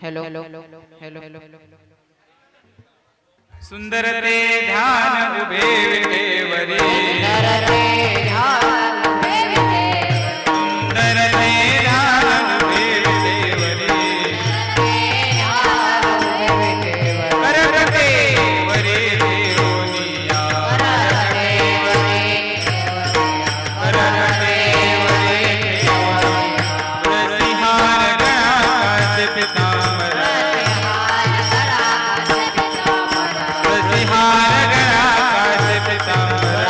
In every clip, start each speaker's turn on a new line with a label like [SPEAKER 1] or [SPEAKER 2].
[SPEAKER 1] Hello hello hello hello
[SPEAKER 2] सुंदर ते ध्यान उभे विटेवरी सुंदर ते ध्यान उभे विटेवरी करते वरी देवनिया करते वरी तुलसीहार गणाकाश पितांबर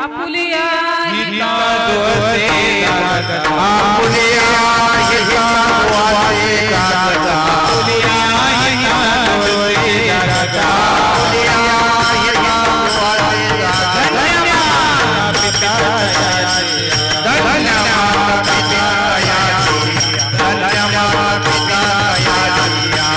[SPEAKER 1] आपुलिया
[SPEAKER 2] हिता दोसे जागता
[SPEAKER 3] आपुलिया हिता दोसे जागता
[SPEAKER 2] आपुलिया हिता दोसे जागता
[SPEAKER 3] आपुलिया हिता दोसे जागता
[SPEAKER 2] धन्यवाद पिता
[SPEAKER 3] धन्यवाद पिता धन्यवाद पिता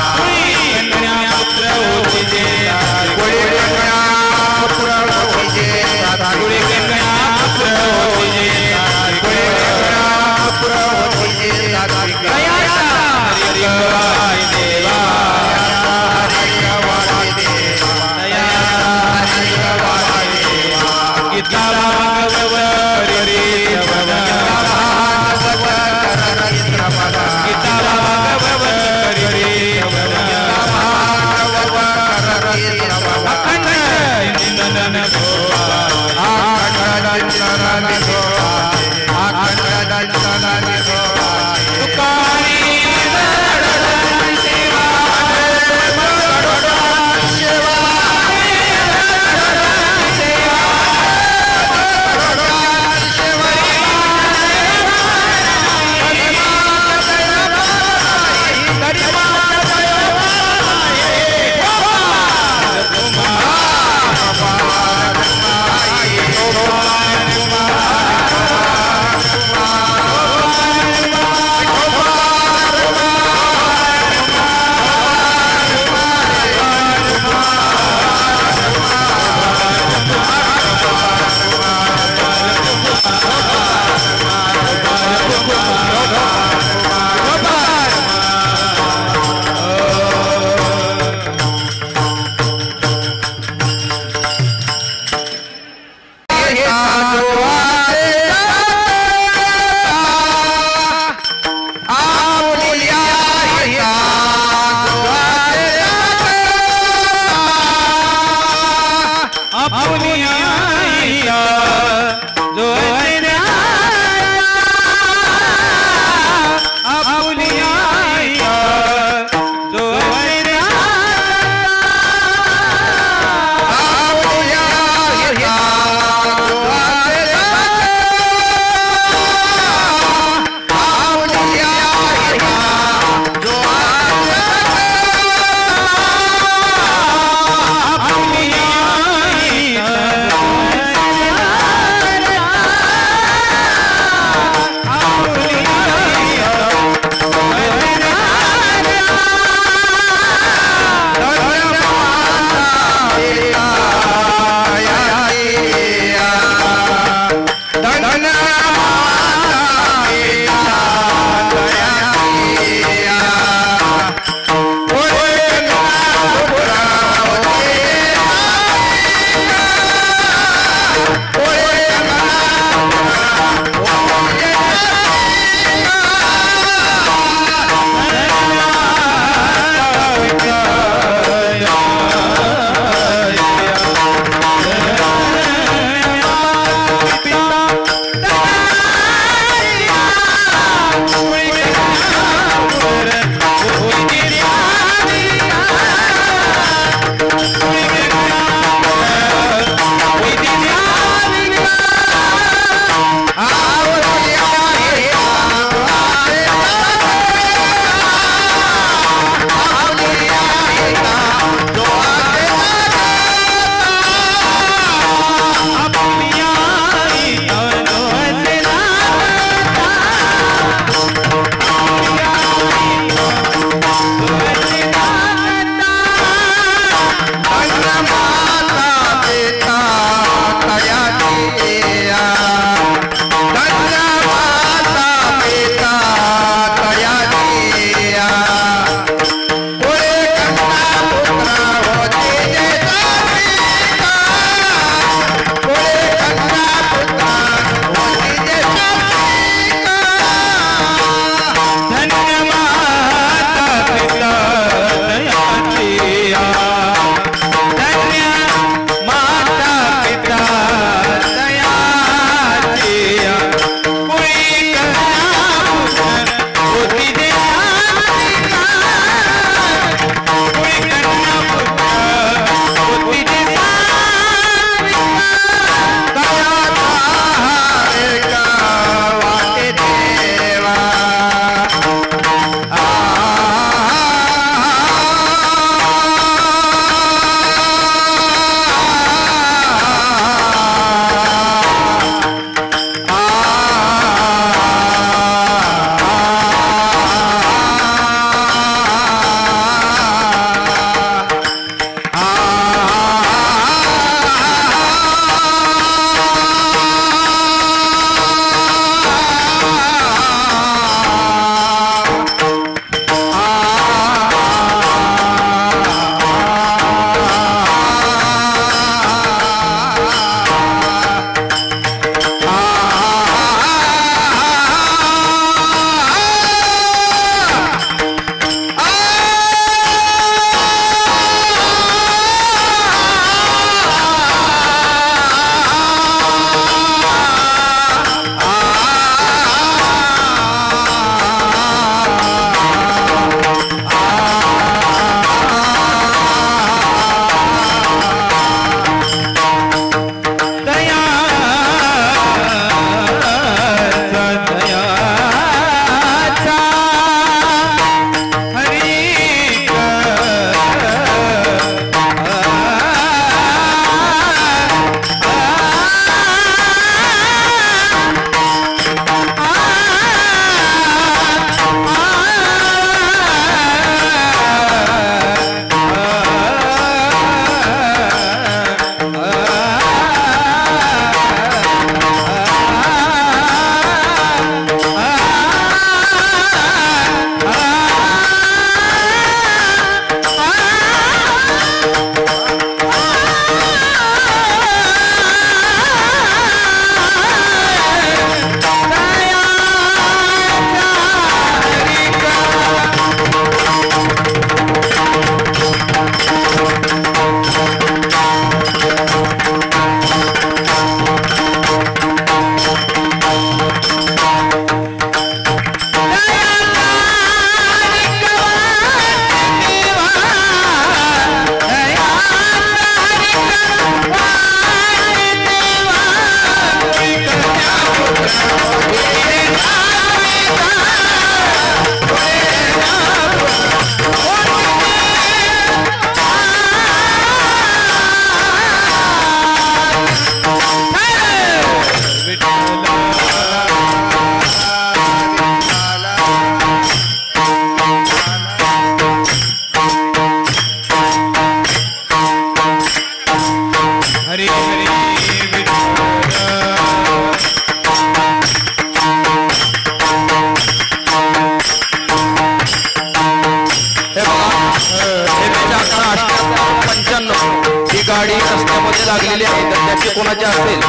[SPEAKER 3] कोणाची असेल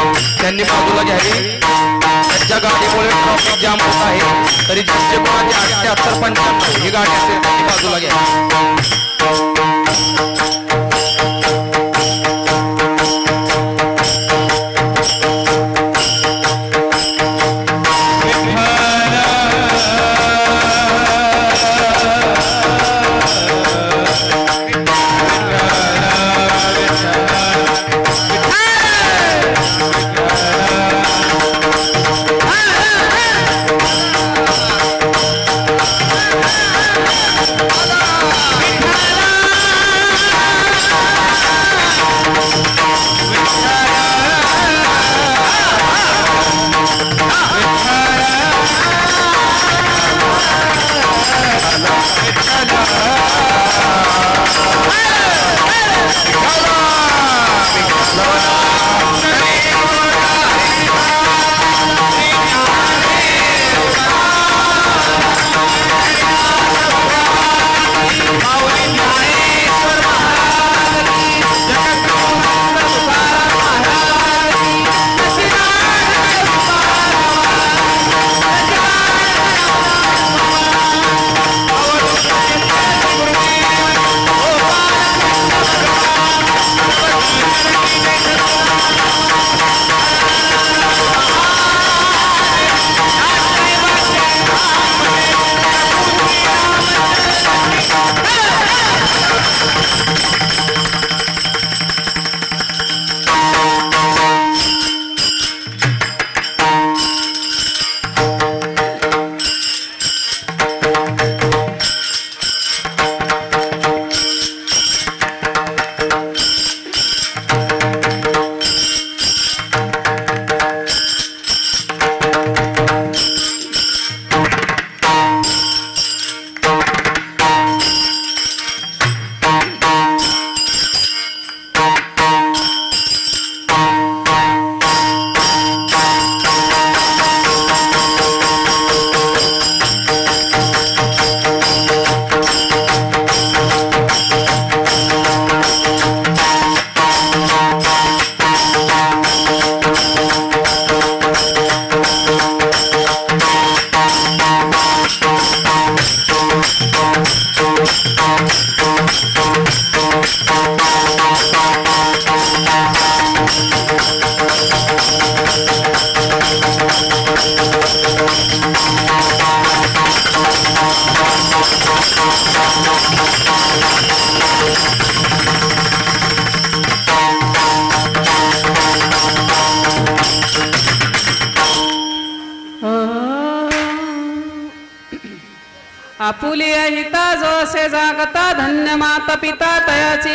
[SPEAKER 3] त्यांनी बाजूला घ्यावी. त्यांच्या गाडीमुळे ट्रॅफिक जाम होत आहे. तरी ज्यांचे कोणाचे 78-95 ही गाडी असेल त्यांनी बाजूला घ्यावी.
[SPEAKER 4] आपुलिया हिता जो असे जागता धन्य माता पिता तयाची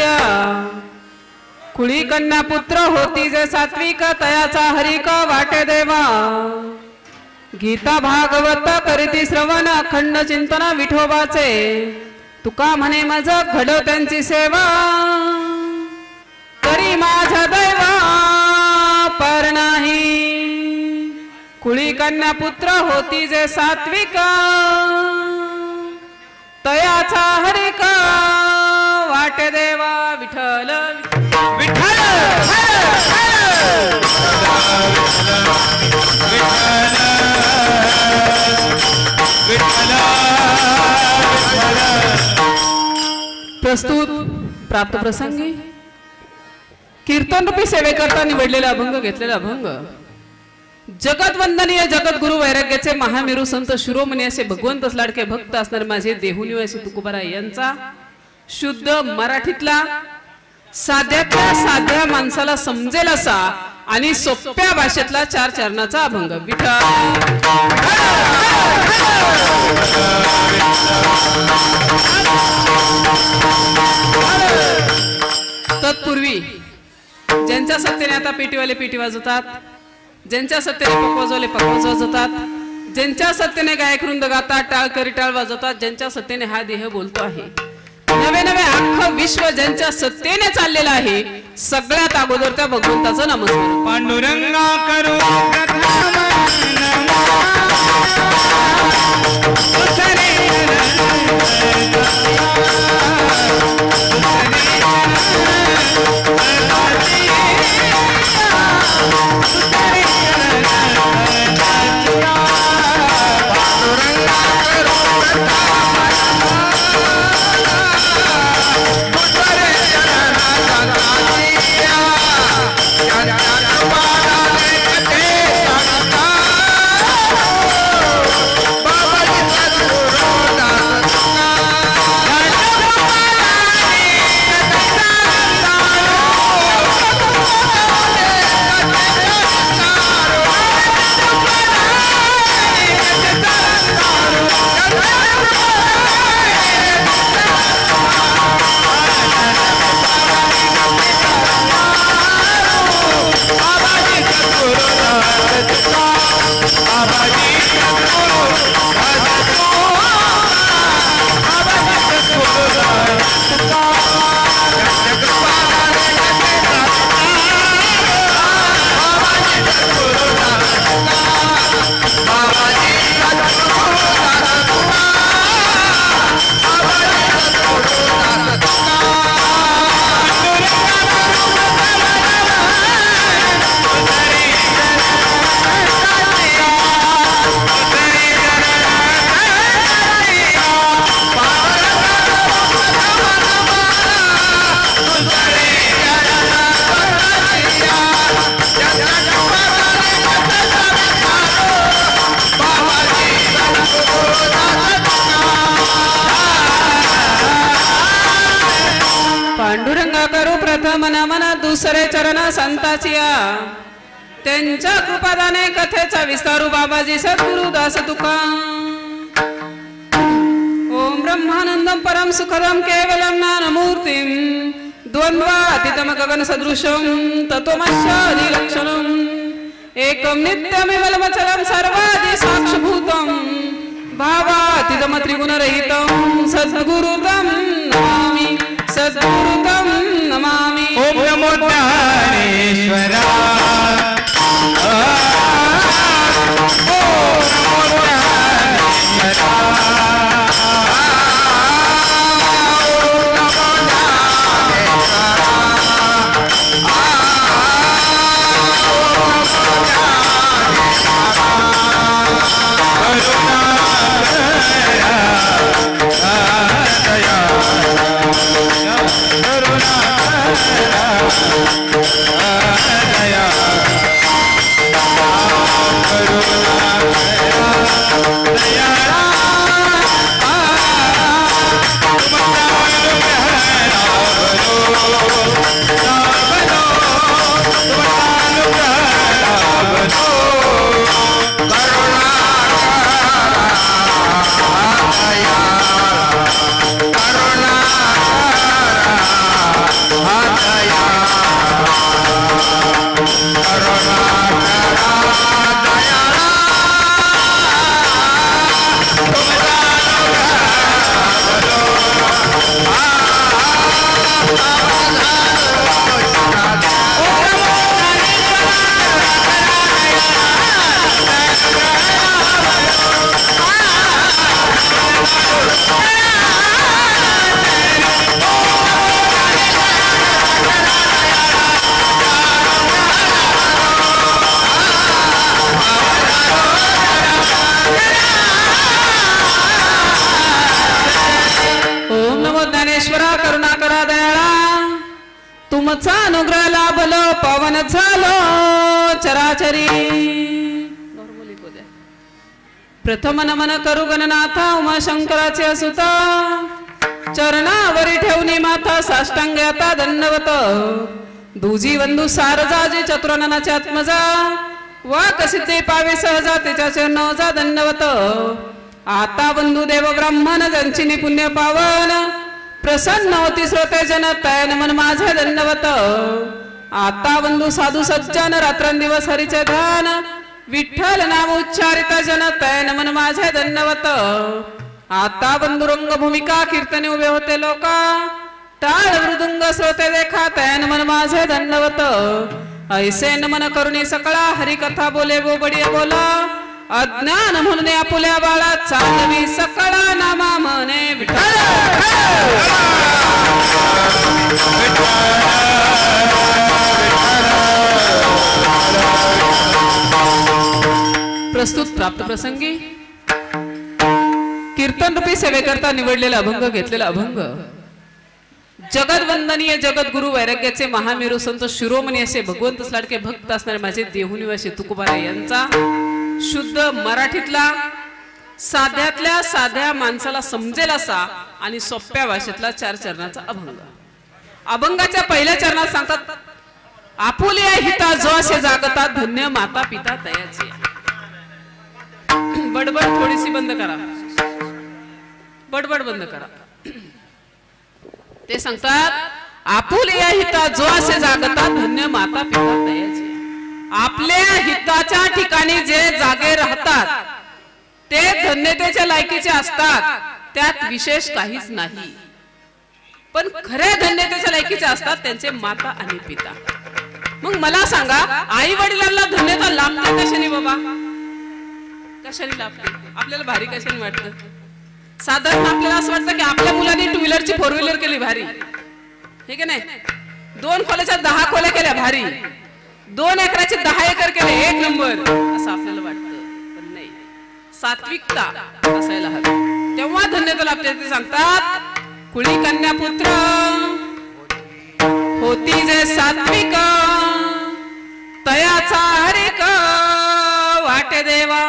[SPEAKER 4] कुळी कन्या पुत्र होती जे सात्विक तयाचा हरिक वाटे देवा गीता भागवत करीती श्रवण अखंड चिंतन विठोबाचे तुका म्हणे मज घडव त्यांची सेवा तरी माझा दैवा पर नाही कुळी कन्या पुत्र होती जे सात्विक तयाचा हरिक वाटे देवा विठ्ठल विठ्ठल प्रस्तुत प्राप्त प्रसंगी कीर्तन रूपी सेवेकरता निवडलेला अभंग घेतलेला अभंग जगत वंदनीय जगद्गुरु वैराग्याचे महामेरू संत शिरोमणी असे भगवंतच लाडके भक्त असणारे माझे देहुनिवासी तुकोबारा यांचा शुद्ध मराठीतला साध्यातल्या साध्या माणसाला समजेल असा आणि सोप्या भाषेतला 4 चरणाचा अभंग विठ्ठल तत्पूर्वी ज्यांच्या सत्तेने आता पेटीवाले पेटी वाजवतात, ज्यांच्या सत्तेने पकवाजवाले पकवाज वाजवतात, ज्यांच्या सत्तेने गायकवृंद गातात, टाळ टाळ वाजवतात, ज्यांच्या सत्तेने हा देह बोलतो आहे, नवे नवे अख्खं विश्व ज्यांच्या सत्तेने चाललेलं आहे, सगळ्यात अगोदर त्या भगवंताचा नमस्कार
[SPEAKER 2] पांडुरंगा करू
[SPEAKER 4] दुसरे चरण संताचिया त्यांच्या कृपादाने कथेचा विस्तारू बाबाजी सद्गुरु दास तुका ओम ब्रह्मानंदम परम सुखदम केवलम ज्ञानमूर्तिम द्वंद्वातीतम गगन सदृशम तत्वमस्यादि लक्षणम एकम नित्यमिवलमचलम सर्वादि साक्षभूतम भावातीतम त्रिगुणरहितम सद्गुरुतम नमामि सद्गुरुतम नमामि।
[SPEAKER 2] ओम नमो ज्ञानेश्वरा
[SPEAKER 4] तुमचा अनुग्रह लाभलो पवन झालो चराचरी। प्रथम नमन करू गणनाथा उमाशंकराचे असुता चरणावरी ठेवणी माथा साष्टांग आता दंडवत दुजी बंधू सारजाजी चतुराननाचे आत्मजा वाक सिद्धे पावे सहजा त्याच्या चरणाचा दंडवत आता बंधू देव ब्राह्मण जंचिनी पुण्य पावन प्रसन्न होती श्रोते जन तैन मन माझे दंडवत आता बंधू साधू सज्जन रात्रंदिवस हरीचे ध्यान विठ्ठल नाम उच्चारित जन तैन मन माझे दंडवत आता बंधू रंग भूमिका कीर्तने उभे होते लोका टाळ मृदुंग श्रोते देखा तैन मन माझे दंडवत ऐसे नमन करुणी सकळा हरिकथा बोले गो बडिया बोला अज्ञान म्हणून आपुल्या बाळा चालवी सकळा नामा म्हणे विठ्ठल। प्रस्तुत प्राप्त प्रसंगी कीर्तन रूपी सेवेकरता निवडलेला अभंग घेतलेला अभंग जगदवंदनीय जगद्गुरु वैराग्याचे महामेरू संत शिरोमणी असे भगवंत लाडके भक्त असणारे माझे देहुनिवासी तुकोबाराय यांचा शुद्ध मराठीतला साध्यातल्या साध्या माणसाला समजेल असा आणि सोप्या भाषेतला 4 चरणाचा अभंग। अभंगाच्या पहिल्या चरणात सांगतात आपुल्या हिता जो असे जागता धन्य माता पिता तयाचे। बडबड थोडीशी बंद करा, बडबड बंद करा। ते सांगतात आपुल्या हिता जो असे जागता धन्य माता पिता तयाचे। आपल्या हिताच्या ठिकाणी जे जागे राहतात ते धन्यतेच्या लायकीचे असतात, त्यात विशेष काहीच नाही। पण खऱ्या धन्यतेच्या लायकीचे असतात त्यांचे माता आणि पिता। मग मला सांगा आई वडिलांना धन्यता लाभते कशाने बाबा? कशाने लाभते? आपल्याला भारी कशाने वाटतं? साधारण आपल्याला असं वाटतं की आपल्या मुलांनी 2 व्हीलरची 4 व्हीलर केली भारी, ठीक आहे नाही? 2 खोल्याच्या 10 खोल्या केल्या भारी, 2 एकराचे 10 एकर केले 1 नंबर असं आपल्याला वाटतं। पण नाही, सात्विकता असायला हवी तेव्हा धन्यता लाभते। ते सांगतात कुळी कन्या पुत्र होती जे सात्विक तयाचा हरिक वाटे देवा।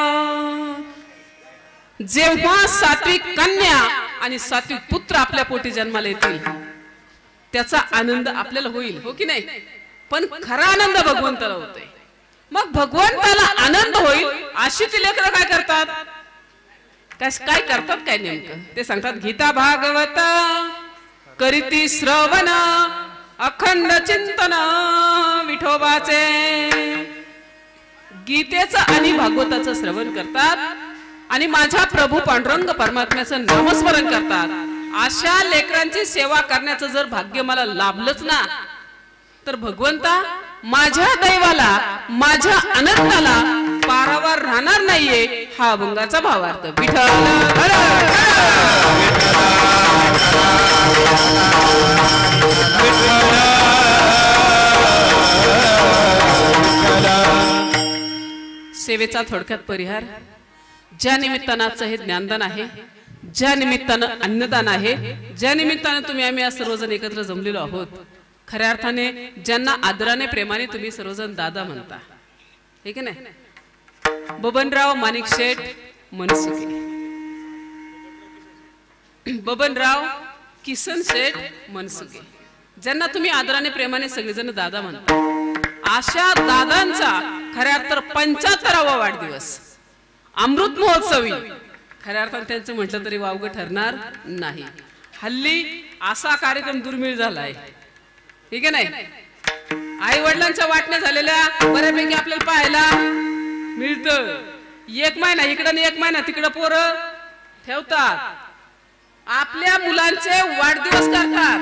[SPEAKER 4] जेव्हा सात्विक कन्या आणि सात्विक पुत्र आपल्या पोटी जन्माला येतील त्याचा आनंद आपल्याला होईल, हो की नाही? पण खरा आनंद भगवंताला होतोय. मग भगवंताला आनंद होईल अशी ती लेकरं काय करतात, काय करतात काय नेमकं ते सांगतात. गीता भागवत करीती श्रवण अखंड चिंतन विठोबाचे. गीतेचं आणि भागवताचं श्रवण करतात आणि माझ्या प्रभू पांडुरंग परमात्म्याचं नामस्मरण करतात. अशा लेकरांची सेवा करण्याचं जर भाग्य मला लाभलंच ना, तर भगवंता माझ्या दैवाला माझ्या अनंताला पारावार राहणार नाहीये. हा अभंगाचा भावार्थ. विठ्ठल सेवेचा थोडक्यात परिहार. ज्या निमित्तानं आजचं हे ज्ञानदान आहे, ज्या निमित्तानं अन्नदान आहे, ज्या निमित्तानं तुम्ही आम्ही आज सर्वजण एकत्र जमलेलो आहोत, खऱ्या अर्थाने ज्यांना आदराने प्रेमाने तुम्ही सर्वजण दादा म्हणता, हे की नाही. बबनराव माणिक शेठ मनसुखे, बबनराव किसन शेठ मनसुखे, ज्यांना तुम्ही आदराने प्रेमाने सगळेजण दादा म्हणता, अशा दादांचा खऱ्या अर्थात 75वा वाढदिवस अमृत महोत्सवी खऱ्या अर्थाने त्यांचं म्हटलं तरी वावगं ठरणार नाही. हल्ली असा कार्यक्रम दुर्मिळ झालाय, ठीक आहे नाही. आई वडिलांच्या वाटण्या झालेल्या बऱ्यापैकी आपल्याला पाहायला मिळतं. 1 महिना इकडं आणि 1 महिना तिकडं पोरं ठेवतात. आपल्या मुलांचे वाढदिवस करतात,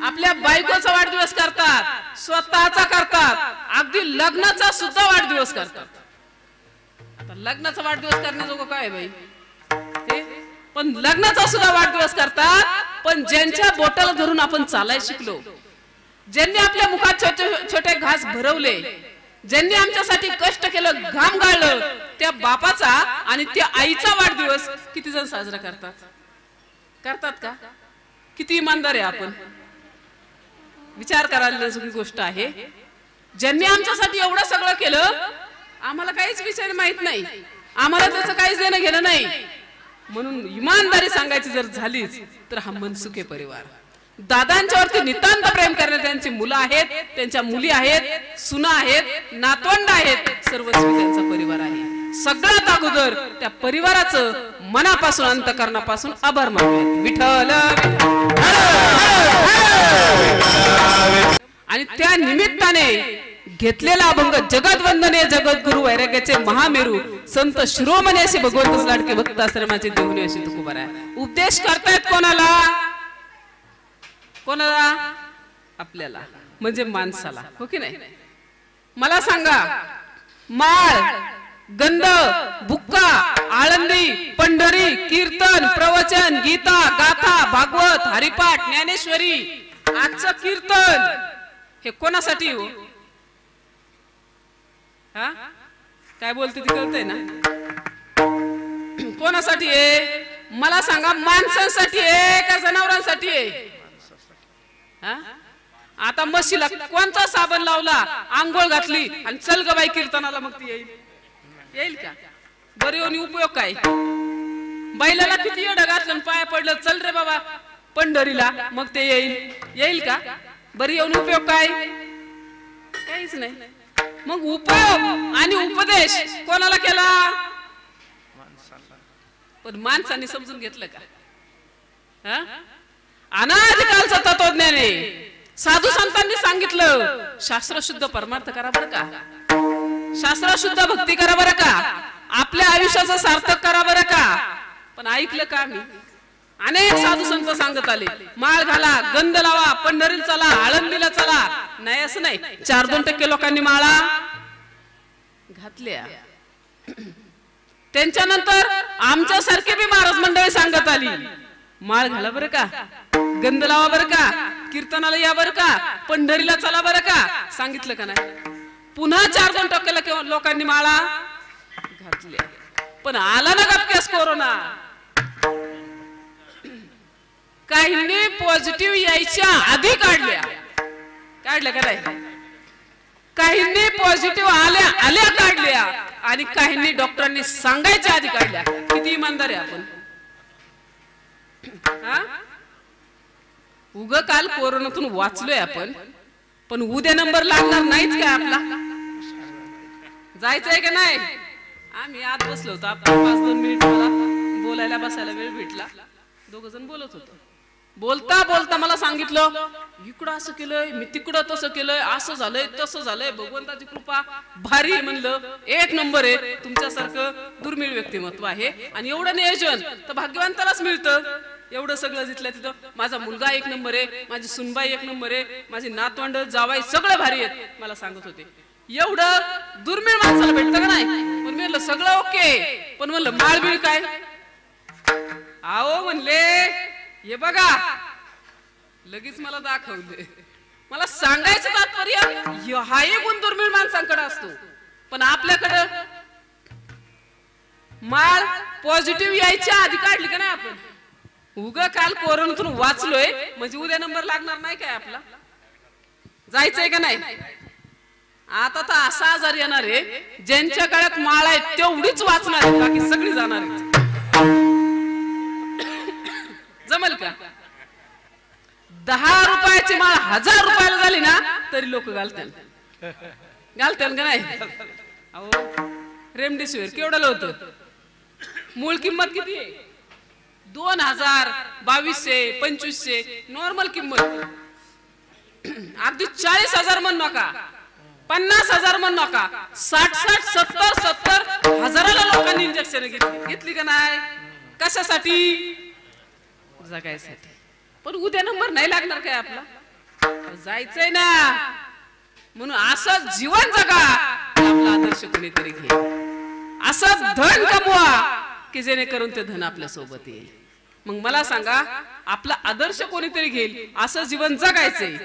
[SPEAKER 4] आपल्या बायकोचा वाढदिवस करतात, स्वतःचा करतात, अगदी लग्नाचा सुद्धा वाढदिवस करतात. आता लग्नाचा वाढदिवस करण्याजोगं काय बाई, पण लग्नाचा सुद्धा वाढदिवस करतात. पण ज्यांच्या बोटाला धरून आपण चालायला शिकलो, ज्यांनी आपल्या मुखात छोटे छोटे घास भरवले, ज्यांनी आमच्यासाठी कष्ट केलं, घाम गाळलं, त्या बापाचा आणि त्या आईचा वाढदिवस किती जण साजरा करतात? करतात का? किती इमानदार आहे आपण, विचार करायला सगळी गोष्ट आहे. ज्यांनी आमच्यासाठी एवढं सगळं केलं, आम्हाला काहीच विचार माहित नाही, आम्हाला त्याचं काहीच देणं घेणं नाही. म्हणून इमानदारी सांगायची जर झालीच तर हा मनसुखे परिवार, दादांच्यावरती नितांत प्रेम करणारे त्यांची मुलं आहेत, त्यांच्या मुली आहेत, सुना आहेत, नातवंड आहेत, सर्वस्वी त्यांचा परिवार आहे. सगळ्यात अगोदर त्या परिवाराचं मनापासून अंतःकरणापासून आभार मानूयात. विठ्ठल. आणि त्या निमित्ताने घेतलेला अभंग जगतवंदने जगद्गुरु वैराग्याचे महामेरू संत शिरोमणी असे भगवंतच लाडके भक्त आश्रमाचे देवणी अशी तुकोबार आहे. उपदेश करतायत कोणाला? कोणाला? आपल्याला, म्हणजे माणसाला, हो की नाही. मला सांगा, माळ, गंध, बुक्का, आळंदी, पंढरी, कीर्तन, प्रवचन, गीता, गाथा, भागवत, हरिपाठ, ज्ञानेश्वरी, आजचं कीर्तन हे कोणासाठी हो? हा, काय बोलते ती कळतंय ना? कोणासाठी आहे मला सांगा? माणसांसाठी आहे का जनावरांसाठी आहे? आता म्हशीला कोणता साबण लावला, आंघोळ घातली आणि चल ग बाई कीर्तनाला, मग ती येईल? येईल का? बरं येऊन उपयोग काय? बैलाला किती येडं घातलं, पाया पडलं, चल रे बाबा पंढरीला, मग ते येईल? येईल का? बरं येऊन उपयोग काय? काहीच नाही. मग उपयोग आणि उपदेश कोणाला केला? पण माणसाने समजून घेतलं का? अनादिकालचं तत्वज्ञान आहे. साधू संतांनी सांगितलं, शास्त्रशुद्ध परमार्थ करा बरं का, शास्त्रशुद्ध भक्ती करा बरं का, आपल्या आयुष्याचं सार्थक करा बरं का. पण ऐकलं का? मी अनेक साधू संत सांगत आले, माळ घाला, गंध लावा, पंढरीला चला, आळंदीला चला. नाही असं नाही, 4-2% लोकांनी माळा घातल्या. त्यांच्यानंतर आमच्यासारखे बी महाराज मंडळी सांगत आली, माळ घाला बरं का, गंध लावा बरं का, कीर्तनाला या बरं का, पंढरीला चला बरं का. सांगितलं का नाही? पुन्हा 4-2% लोकांनी माळा घातल्या. पण आला ना गपकेस कोरोना. काहींनी पॉझिटिव्ह यायच्या आधी काढल्या का नाही? काहींनी पॉझिटिव्ह आल्या काढल्या आणि काहींनी डॉक्टरांनी सांगायच्या आधी काढल्या. किती इमानदार आहे आपण. उग काल कोरोनातून वाचलोय आपण, पण उद्या नंबर लागणार नाहीच काय आपला? जायचंय का नाही? आम्ही आत बसलो होतो, आपण 5-2 मिनिट मला बोलायला बसायला वेळ भेटला. 2 जण बोलत होतो. बोलता बोलता मला सांगितलं, इकडं असं केलंय, मी तिकडं तसं केलंय, असं झालंय तसं झालंय, भगवंताची कृपा भारी आहे. म्हणलं 1 नंबर आहे. तुमच्यासारखं दुर्मिळ व्यक्तिमत्व आहे आणि एवढं नियोजन तर भाग्यवंतालाच मिळतं. एवढं सगळं जिथल्या तिथं. माझा मुलगा 1 नंबर आहे, माझी सुनबाई 1 नंबर आहे, माझी नातवंड जावाई सगळं भारी आहेत मला सांगत होते. एवढं दुर्मिळ माणसाला भेटतं का नाही? पण मी म्हणलं सगळं ओके, पण म्हणलं माळबिळ काय? आओ म्हणले हे बघा, लगेच मला दाखवले. मला सांगायचं तात्पर्य हाही गुण दुर्मिळ माणसांकडे असतो, पण आपल्याकडं माळ पॉझिटिव्ह यायच्या आधी काढली का नाही आपण? उगा काल कोरोनातून वाचलोय म्हणजे उद्या नंबर लागणार नाही काय आपला? जायचंय का नाही? आता तर असा आजार येणार आहे, ज्यांच्या काळात माळ आहे तेवढीच वाचणार आहे, बाकी सगळी जाणार आहे. जमल का? 10 रुपयाची माळ 1000 रुपयाला झाली ना तरी लोक घालतील का नाही? अहो रेमडेसिवीर केवढं होतं? मूळ किंमत किती आहे? 2000, 2200, 2500 नॉर्मल किंमत. अगदी 40,000 म्हण नका, 50,000 म्हण नका, 60, 70 हजाराला लोकांनी इंजेक्शन घेतली का नाही? कशासाठी? जगायसाठी. पण उद्या नंबर नाही लागणार काय आपला? जायचंय ना. म्हणून असं जीवन जगा आपला आदर्श कोणीतरी घे. असं धन कमवा की जेणेकरून ते धन आपल्या सोबत येईल. मग मला सांगा, आपला आदर्श कोणीतरी घेईल असं जीवन जगायचंय,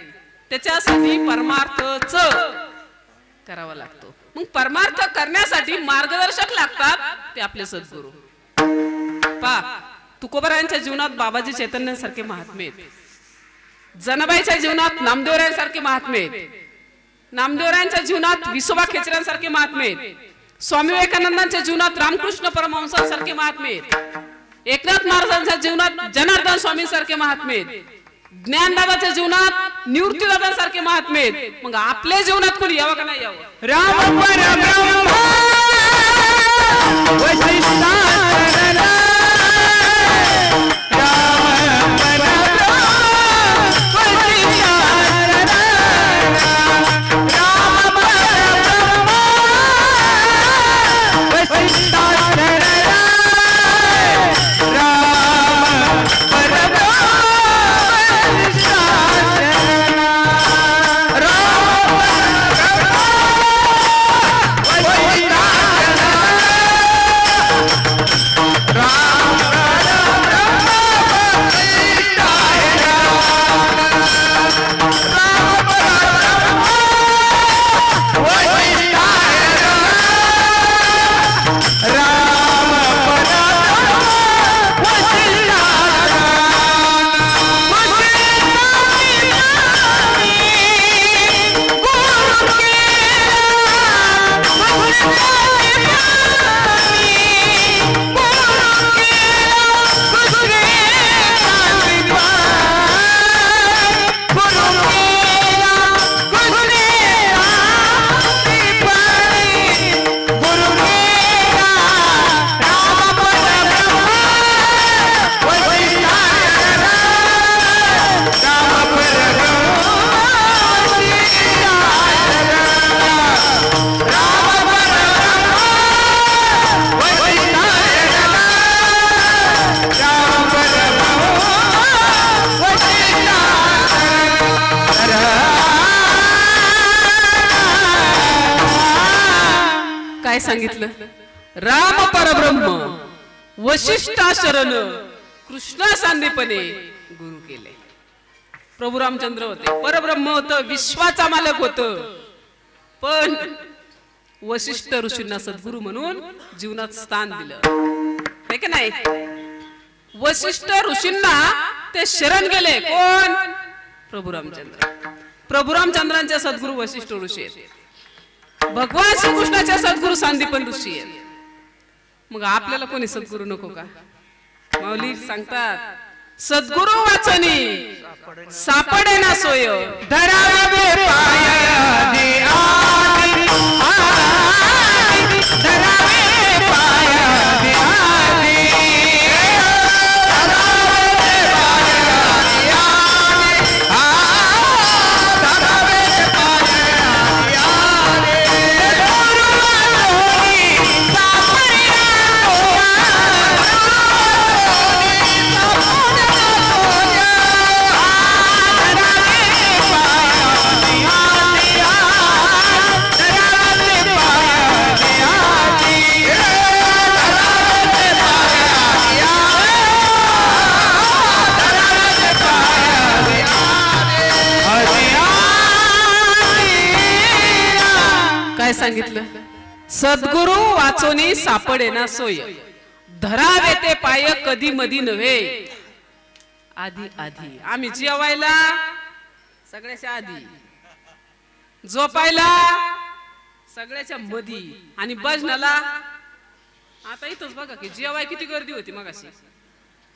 [SPEAKER 4] त्याच्यासाठी परमार्थच करावा लागतो. मग परमार्थ करण्यासाठी मार्गदर्शक लागतात, ते आपले सद्गुरू. तुकोबारायांच्या जीवनात बाबाजी चैतन्यांसारखे महात्मे आहेत. जनाबाईच्या जीवनात नामदेवरायांसारखे महात्मे आहेत. नामदेवरायांच्या जीवनात विसोबा खेचऱ्यांसारखे महात्मे आहेत. स्वामी विवेकानंदांच्या जीवनात रामकृष्ण परमहंसांसारखे महात्मे आहेत. एकनाथ महाराजांच्या जीवनात जनार्दन स्वामींसारखे महात्मे आहेत. ज्ञानदादाच्या जीवनात निवृत्तीदादांसारखे महात्मे आहेत. मग आपल्या जीवनात कोणी यावं का नाही यावं?
[SPEAKER 3] राम परब्रह्म
[SPEAKER 4] सांगितलं? राम परब्रह्म वशिष्ठा शरण कृष्णा सांदीपणे गुरु केले. प्रभू रामचंद्र होते, परब्रह्म होतं, विश्वाचा मालक होतं, पण वशिष्ठ ऋषींना सद्गुरू म्हणून जीवनात स्थान दिलं, हे की नाही? वशिष्ठ ऋषींना ते शरण गेले. कोण? प्रभू रामचंद्र. प्रभू रामचंद्रांचे सद्गुरू वशिष्ठ ऋषी आहेत. भगवान श्रीकृष्णाच्या सद्गुरू सांदीपन ऋषी आहेत. मग आपल्याला कोणी सद्गुरू नको का? माऊली सांगतात, सद्गुरु वाचनी सापडे ना सोय
[SPEAKER 2] धरावे पायाजी आजी आजी धरावे पायाजी आजी धरावे पायाजी आजी धरावे पायाजी
[SPEAKER 4] काय सांगितलं? सद्गुरु वाचोनी सापडे ना सोय धरावे ते पाय कधी मधी नव्हे आधी आधी. आम्ही जेवायला सगळ्याच्या आधी, झोपायला सगळ्याच्या मधी आणि भजनाला आता इथंच बघा की जेवाय किती गर्दी होती मगाशी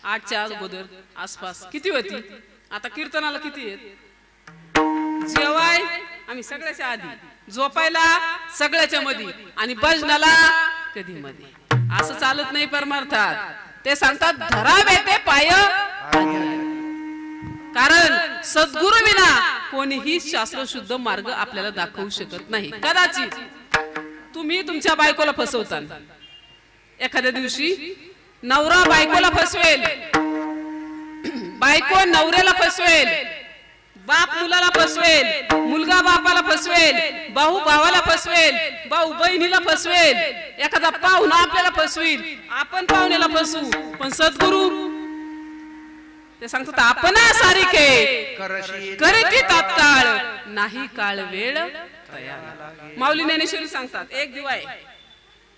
[SPEAKER 4] 8च्या अगोदर आसपास किती होती. आता कीर्तनाला किती आहेत. जेवाय आम्ही सगळ्याच्या आधी, झोपायला सगळ्याच्या मध्ये आणि भजनाला कधी मध्ये. असं चालत नाही परमार्थात. ते सांगतात धरावे ते पाय, कारण सद्गुरु विना कोणीही शास्त्रशुद्ध मार्ग आपल्याला दाखवू शकत नाही. कदाचित तुम्ही तुमच्या बायकोला फसवता. एखाद्या दिवशी नवरा बायकोला फसवेल, बायको नवऱ्याला फसवेल, बाप मुलाला फसवेल, मुलगा बापाला फसवेल, भाऊ भावाला फसवेल, भाऊ बहिणीला फसवेल, एखादा पाहुणा आपल्याला फसवेल, आपण पाहुण्याला फसू. पण सद्गुरु ते सांगतात आपण सारिखे करीती तात्काळ नाही काळ वेळ तयार. माऊली ज्ञानेश्वरी सांगतात एक दिवा आहे,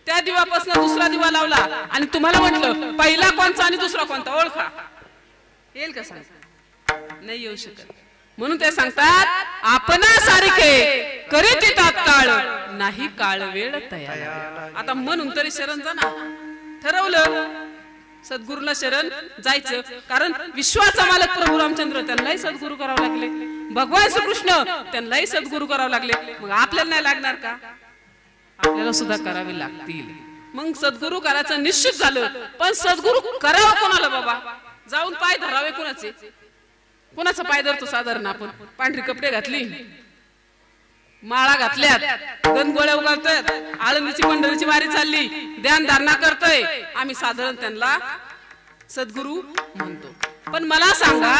[SPEAKER 4] त्या दिवापासून दुसरा दिवा लावला आणि तुम्हाला म्हटलं पहिला कोणता आणि दुसरा कोणता ओळखा, येईल का? सांग नाही येऊ शकत. म्हणून ते सांगतात आपण सारखे करीती तात्काळ नाही काळ वेळ तयार. आता म्हणून तरी शरण जा ना. ठरवलं सद्गुरूला शरण जायचं, कारण विश्वाचा मालक प्रभू रामचंद्र त्यांनाही सद्गुरू करावं लागले, भगवान श्रीकृष्ण त्यांनाही सद्गुरू करावं लागले. मग आपल्याला नाही लागणार का? आपल्याला सुद्धा करावे लागतील. मग सद्गुरू करायचं निश्चित झालं. पण सद्गुरू करावं कोणाला बाबा? जाऊन पाय धरावे कोणाचे? कोणाचा पाय धरतो साधारण आपण? पांढरी कपडे घातली, माळा घातल्यात, गणगोळ्या उगारतात, आळंदीची पंढरीची वारी चालली, ध्यान धारणा करतोय, आम्ही साधारण त्यांना सद्गुरू म्हणतो. पण मला सांगा,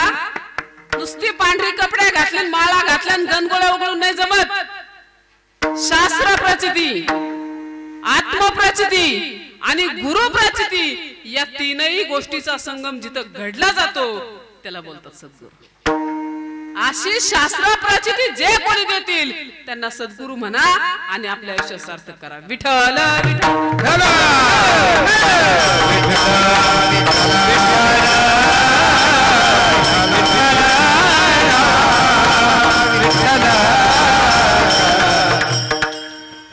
[SPEAKER 4] नुसती पांढरी कपडे घातले, माळा घातल्या, गणगोळ्या उघडून नाही जमत. शास्त्र प्रचिती, आत्मप्रचिती आणि गुरु प्रचिती या तीनही गोष्टीचा संगम जिथं घडला जातो त्याला बोलतात सद्गुरू. अशी शास्त्र प्रचिती जे कोणी देतील त्यांना सद्गुरू म्हणा आणि आपल्या आयुष्यात सार्थक करा. विठ्ठल विठ्ठल.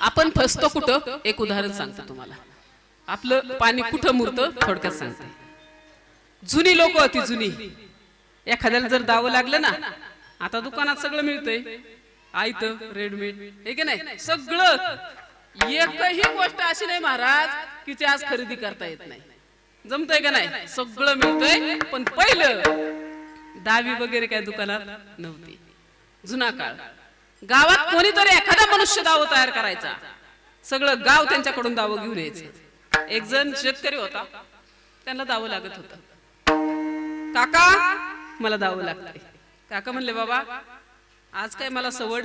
[SPEAKER 4] आपण फसतो कुठं? एक उदाहरण सांगतो तुम्हाला. आपलं पाणी कुठं मुरतं थोडक्यात सांगते. जुनी लोक होती, जुनी. एखाद्याला जर दावं लागलं ना, आता दुकानात सगळं मिळतंय, आयतं रेडमेड, हे की नाही, सगळं. एकही गोष्ट अशी नाही महाराज की ते आज खरेदी करता येत नाही. जमतंय का नाही? सगळं मिळतंय. पण पहिलं दावी वगैरे काय दुकानात नव्हती. जुना काळ. गावात कोणीतरी एखादा मनुष्य दाव तयार करायचा, सगळं गाव त्यांच्याकडून दावं घेऊन यायचं. एक जण शेतकरी होता, त्यांना दावं लागत होतं. काका मला दावं लागतंय. काका म्हणले बाबा आज काय मला सवड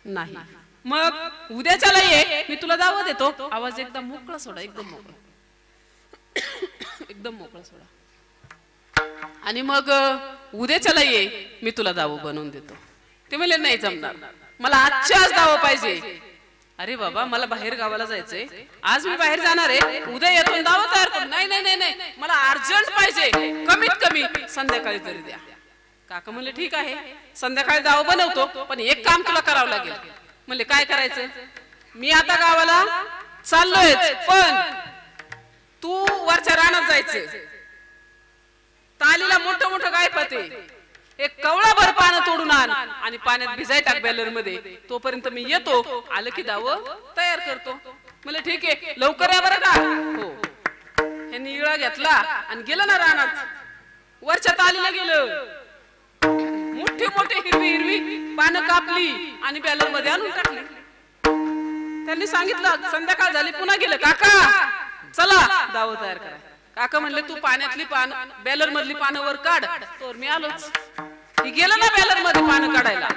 [SPEAKER 4] नाही, मग उद्याच्याला ये, मी तुला दावं देतो. आवाज एकदम मोकळा सोडा, एकदम मोकळा, एकदम मोकळा सोडा. आणि मग उद्याच्याला ये, मी तुला दावं बनवून देतो. ते म्हणले नाही जमणार, मला आजच्या आज दावं पाहिजे. अरे बाबा मला बाहेर गावाला जायचंय, आज मी बाहेर जाणार आहे, उद्या येतो दावं तयार करू. नाही नाही नाही, मला अर्जंट पाहिजे, कमीत कमी संध्याकाळी तरी द्या. काका म्हणले ठीक आहे, संध्याकाळी दावं बनवतो, पण एक काम तुला करावं लागेल. म्हणले काय करायचं? मी आता गावाला चाललोय, पण तू वरच्या रानात जायचं, तालीला मोठं मोठं काय पते एक कवळाभर पानं तोडून आण आणि पाण्यात भिजाय टाक बॅलर मध्ये, तोपर्यंत मी येतो, आलं की दावं तयार करतो. मला ठीक आहे, लवकर या बरं का. हो. ह्यांनी इळा घेतला आणि गेलं ना रानात, वरच्या तालीला गेलं, मोठे मोठे हिरवी हिरवी पानं कापली आणि बॅलर मध्ये आणून टाकली. त्यांनी सांगितलं, संध्याकाळ झाली, पुन्हा गेलं, काका चला दावं तयार करा. काका म्हणले, तू पाण्यातली पानं बॅलर मधली पानं वर काढ. तर मी आलोच. ती गेलं ना बॅलर मध्ये पानं काढायला,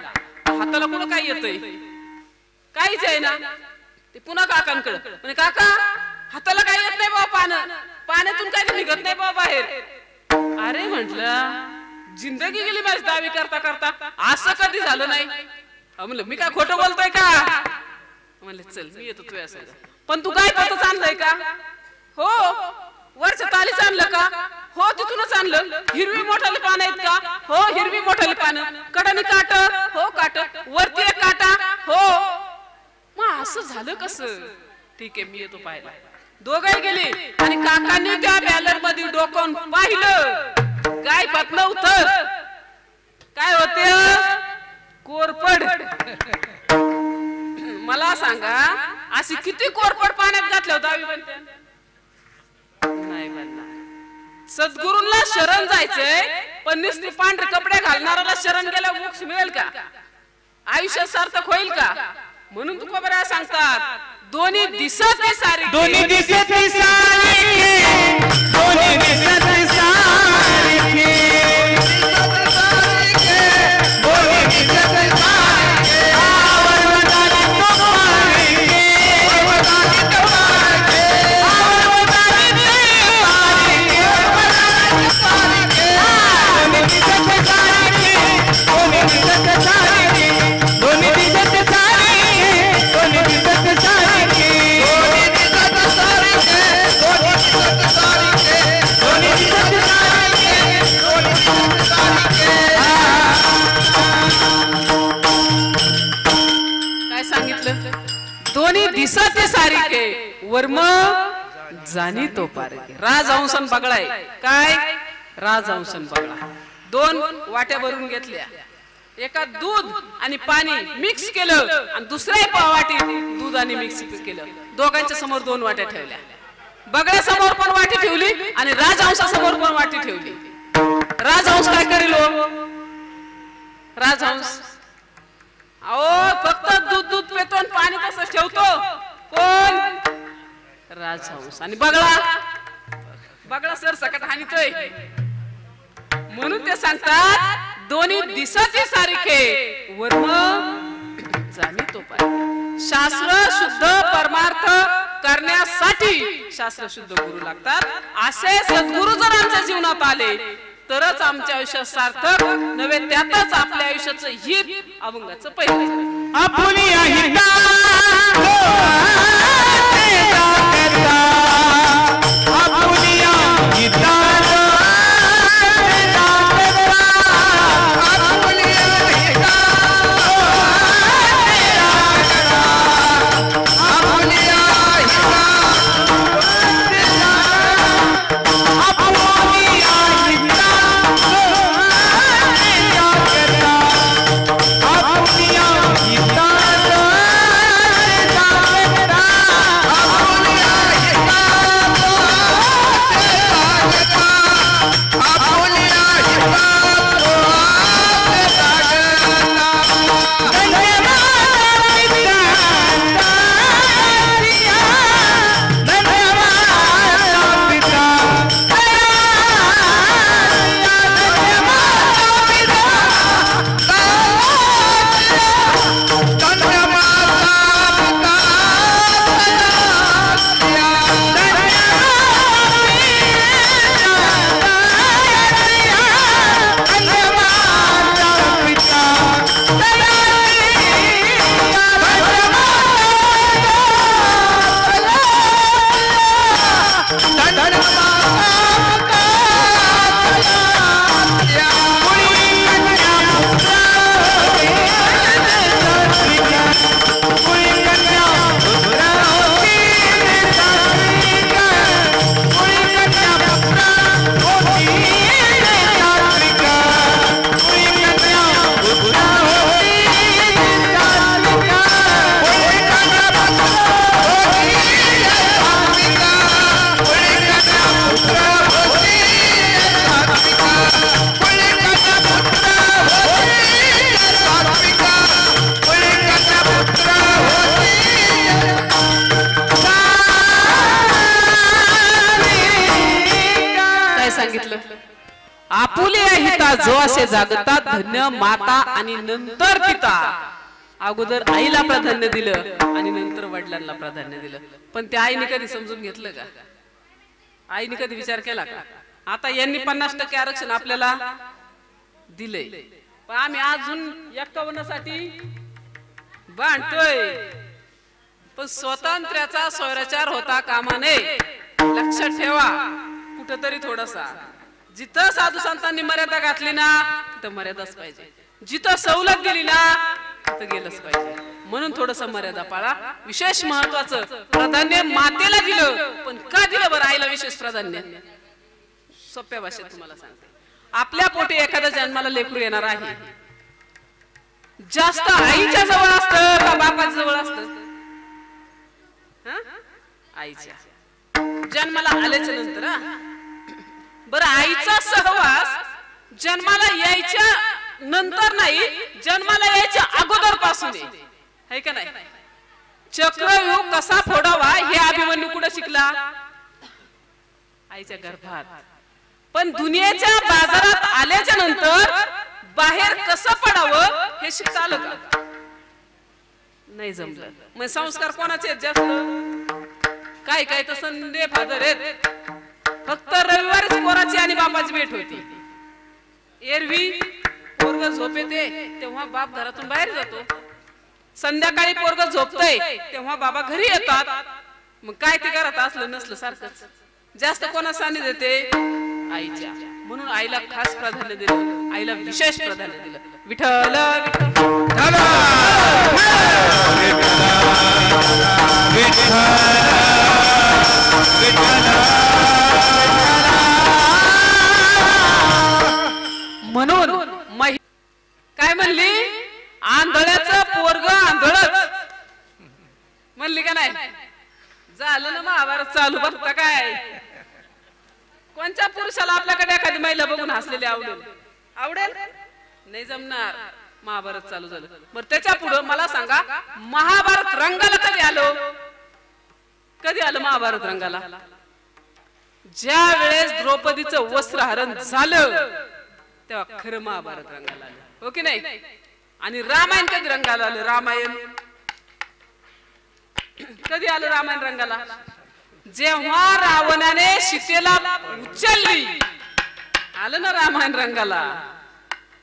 [SPEAKER 4] हाताला कुठं काय येतंय, काहीच आहे ना. ते पुन्हा काकांकडे म्हणजे, काका हाताला काय येत नाही बाबा, पाण्यातून काय निघत नाही बाबा बाहेर. अरे म्हंटल, जिंदगी गेली माझी दावी करता करता, असं कधी झालं नाही. म्हणलं, मी काय खोटं बोलतोय का. म्हणले, चल मी येतो तुझ्या संग. पण तू काय पतच आणलंय का. हो. वरच्या तालीच आणलं का. हो. तिथूनच आणलं. हिरवी मोठाली पानं आहेत का. हो. हिरवी मोठाली पानं. कडाने काट. हो काट. वरती एक काटा. हो. मग असं झालं कसं. ठीक आहे, मी येतो पाहायला. दोघे गेले आणि काकांनी त्या बॅलर मध्ये डोकून पाहिलं, काय पात नव्हतं. काय होते, कोरपड. मला सांगा, अशी किती कोरपड पाण्यात घातल्या होत्या बनते. नाही बनणार. सद्गुरूंना शरण जायचंय, पण नुसते पांढरे कपडे घालणाऱ्याला शरण गेल्यावर मोक्ष मिळेल का, आयुष्य सार्थक होईल का. म्हणून तुका बरं सांगतात, दोन्ही दिसत सारी,
[SPEAKER 2] दोन्ही दिसत सारखे, दोन्ही दिसत सारखे, दोन्ही दिसत सारखे, आवडतानी तो पारखे, आवडतानी तो पारखे, आवडतानी ते पारखे, आवडतानी पारखे. दोन्ही दिसत सारखे, दोन्ही दिसत सारखे, दोन्ही दिसत सारखे, दोन्ही दिसत सारखे, दोन्ही दिसत सारखे, दोन्ही दिसत सारखे, दोन्ही दिसत सारखे, दोन्ही दिसत सारखे.
[SPEAKER 4] काय सांगितलं, दोन्ही दिसत सारखे, वर्म जाणी तो पारखे. राजहंसन बगळाय. काय राजहंसन बगळा. दोन वाट्या भरून घेतल्या, एका दूध आणि पाणी मिक्स केलं आणि दुसऱ्या वाटीत दूध आणि मिक्स केलं. दोघांच्या समोर दोन वाट्या ठेवल्या. बगळ्या समोर पण वाटी ठेवली आणि राजहंसा समोर पण वाटी ठेवली. राजहंस काय करेल. राजहंस अहो फक्त दूध दूध पितो आणि पाणी तसंच ठेवतो. कोण. राजहंस. आणि बगळा, बगळा सर सकट हानितोय. म्हणून ते सांगतात, दोन्ही दिसत सारखे, वर्म जाणी तो पारखे. शास्त्र शुद्ध परमार्थ करण्यासाठी शास्त्र शुद्ध गुरु लागतात. असे सद्गुरु जर आमच्या जीवनात आले तरच आमच्या आयुष्यात सार्थक नव्हे, त्यातच आपल्या आयुष्याचं हित अभंगाचं पहिलं.
[SPEAKER 2] आपुलिया हिता आपुलिया हिता
[SPEAKER 3] Hita
[SPEAKER 4] सांगितलं? आपुले हिता जो असे जागतात धन्य माता आणि नंतर पिता. अगोदर आईला प्राधान्य दिलं आणि नंतर वडिलांना प्राधान्य दिलं. पण त्या आईने कधी समजून घेतलं का? आईने कधी विचार केला का? आता यांनी 50% आरक्षण आपल्याला दिले, पण आम्ही अजून 51 साठी भांडतोय. पण स्वातंत्र्याचा स्वैराचार होता कामा नये. लक्षात ठेवा, कुठंतरी थोडासा जिथं साधू संतांनी मर्यादा घातली ना तिथं मर्यादाच पाहिजे, जिथं सवलत दिली ना तिथं गेलंच पाहिजे. म्हणून थोडस मर्यादा पाळा. विशेष महत्वाचं प्राधान्य मातेला दिलं, पण का दिलं बरं आईला विशेष प्राधान्य? सोप्या भाषेत तुम्हाला सांगते. आपल्या पोटी एखाद्या जन्माला लेकरू येणार आहे, जास्त आईच्या जवळ असतं का बापाच्या जवळ असतं? आईच्या. जन्माला आल्याच्या नंतर बरं, आईचा सहवास जन्माला यायच्या नंतर नाही, जन्माला यायच्या अगोदर पासून आहे का नाही? चक्रव्यूह कसा फोडावा हे अभिमन्यू कुठं शिकला? आईच्या गर्भात. पण दुनियेच्या बाजारात आल्याच्या नंतर बाहेर कसं पडावं हे शिकता आलं का? नाही जमलं. मग संस्कार कोणाचे आहेत जास्त? काय काय तर संडे फादर आहेत. फक्त रविवारीच पोराची आणि बापाची भेट होती. एरवी पोरग झोप येते तेव्हा बाप घरातून बाहेर जातो, संध्याकाळी पोरग झोपतय तेव्हा बाबा घरी येतात. मग काय ते घरात असलं नसलं सारखंच. जास्त कोणा सान्निध्य देते? आईच्या. म्हणून आईला खास प्राधान्य दिलं, आईला विशेष प्राधान्य दिलं. विठ्ठल म्हणून काय म्हणली? आंधळ्याचं पोरग आंधळच म्हणली का नाही? झालं ना महाभारत चालू. बघता काय, कोणत्या पुरुषाला आपल्याकडे एखादी महिला बघून हसलेली आवडेल? आवडेल? नाही जमणार. महाभारत चालू झालं. बरं, त्याच्या पुढे मला सांगा, महाभारत रंगाला कधी आलो? कधी आलं महाभारत रंगाला? ज्या वेळेस द्रौपदीचं वस्त्रहरण झालं तेव्हा खरं महाभारत रंगाला आलं, हो की नाही? आणि रामायण कधी रंगाला आलं? रामायण कधी आलं रामायण रंगाला? जेव्हा रावणाने सीतेला उचलली, आलं ना रामायण रंगाला.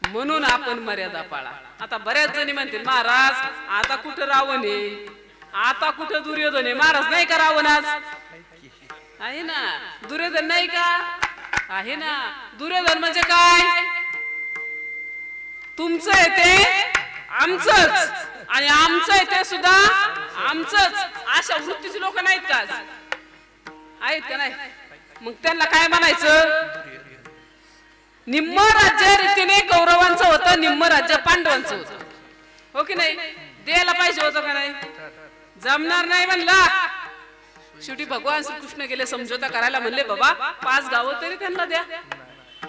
[SPEAKER 4] म्हणून आपण मर्यादा पाळा. आता बऱ्याच जणी म्हणतील, महाराज आता कुठं रावण आहे, आता कुठं दुर्योधन आहे? महाराज नाही का रावण? आज आहे ना. दुर्योधन नाही का? आहे ना. दुर्योधन म्हणजे काय? तुमचं आहे ते आमचंच, आणि आमचं आहे ते सुद्धा आमचंच. अशा वृत्तीची लोक नाहीत का? आहेत का नाही? मग त्यांना काय म्हणायचं? निम्म राज्य रीतीने कौरवांचं होतं, निम्म राज्य पांडवांचं होतं, हो की नाही? द्यायला पाहिजे होतं का नाही? जमणार नाही म्हणला. शेवटी भगवान श्रीकृष्ण गेले समझोता करायला. म्हणले बाबा 5 गावं तरी त्यांना द्या.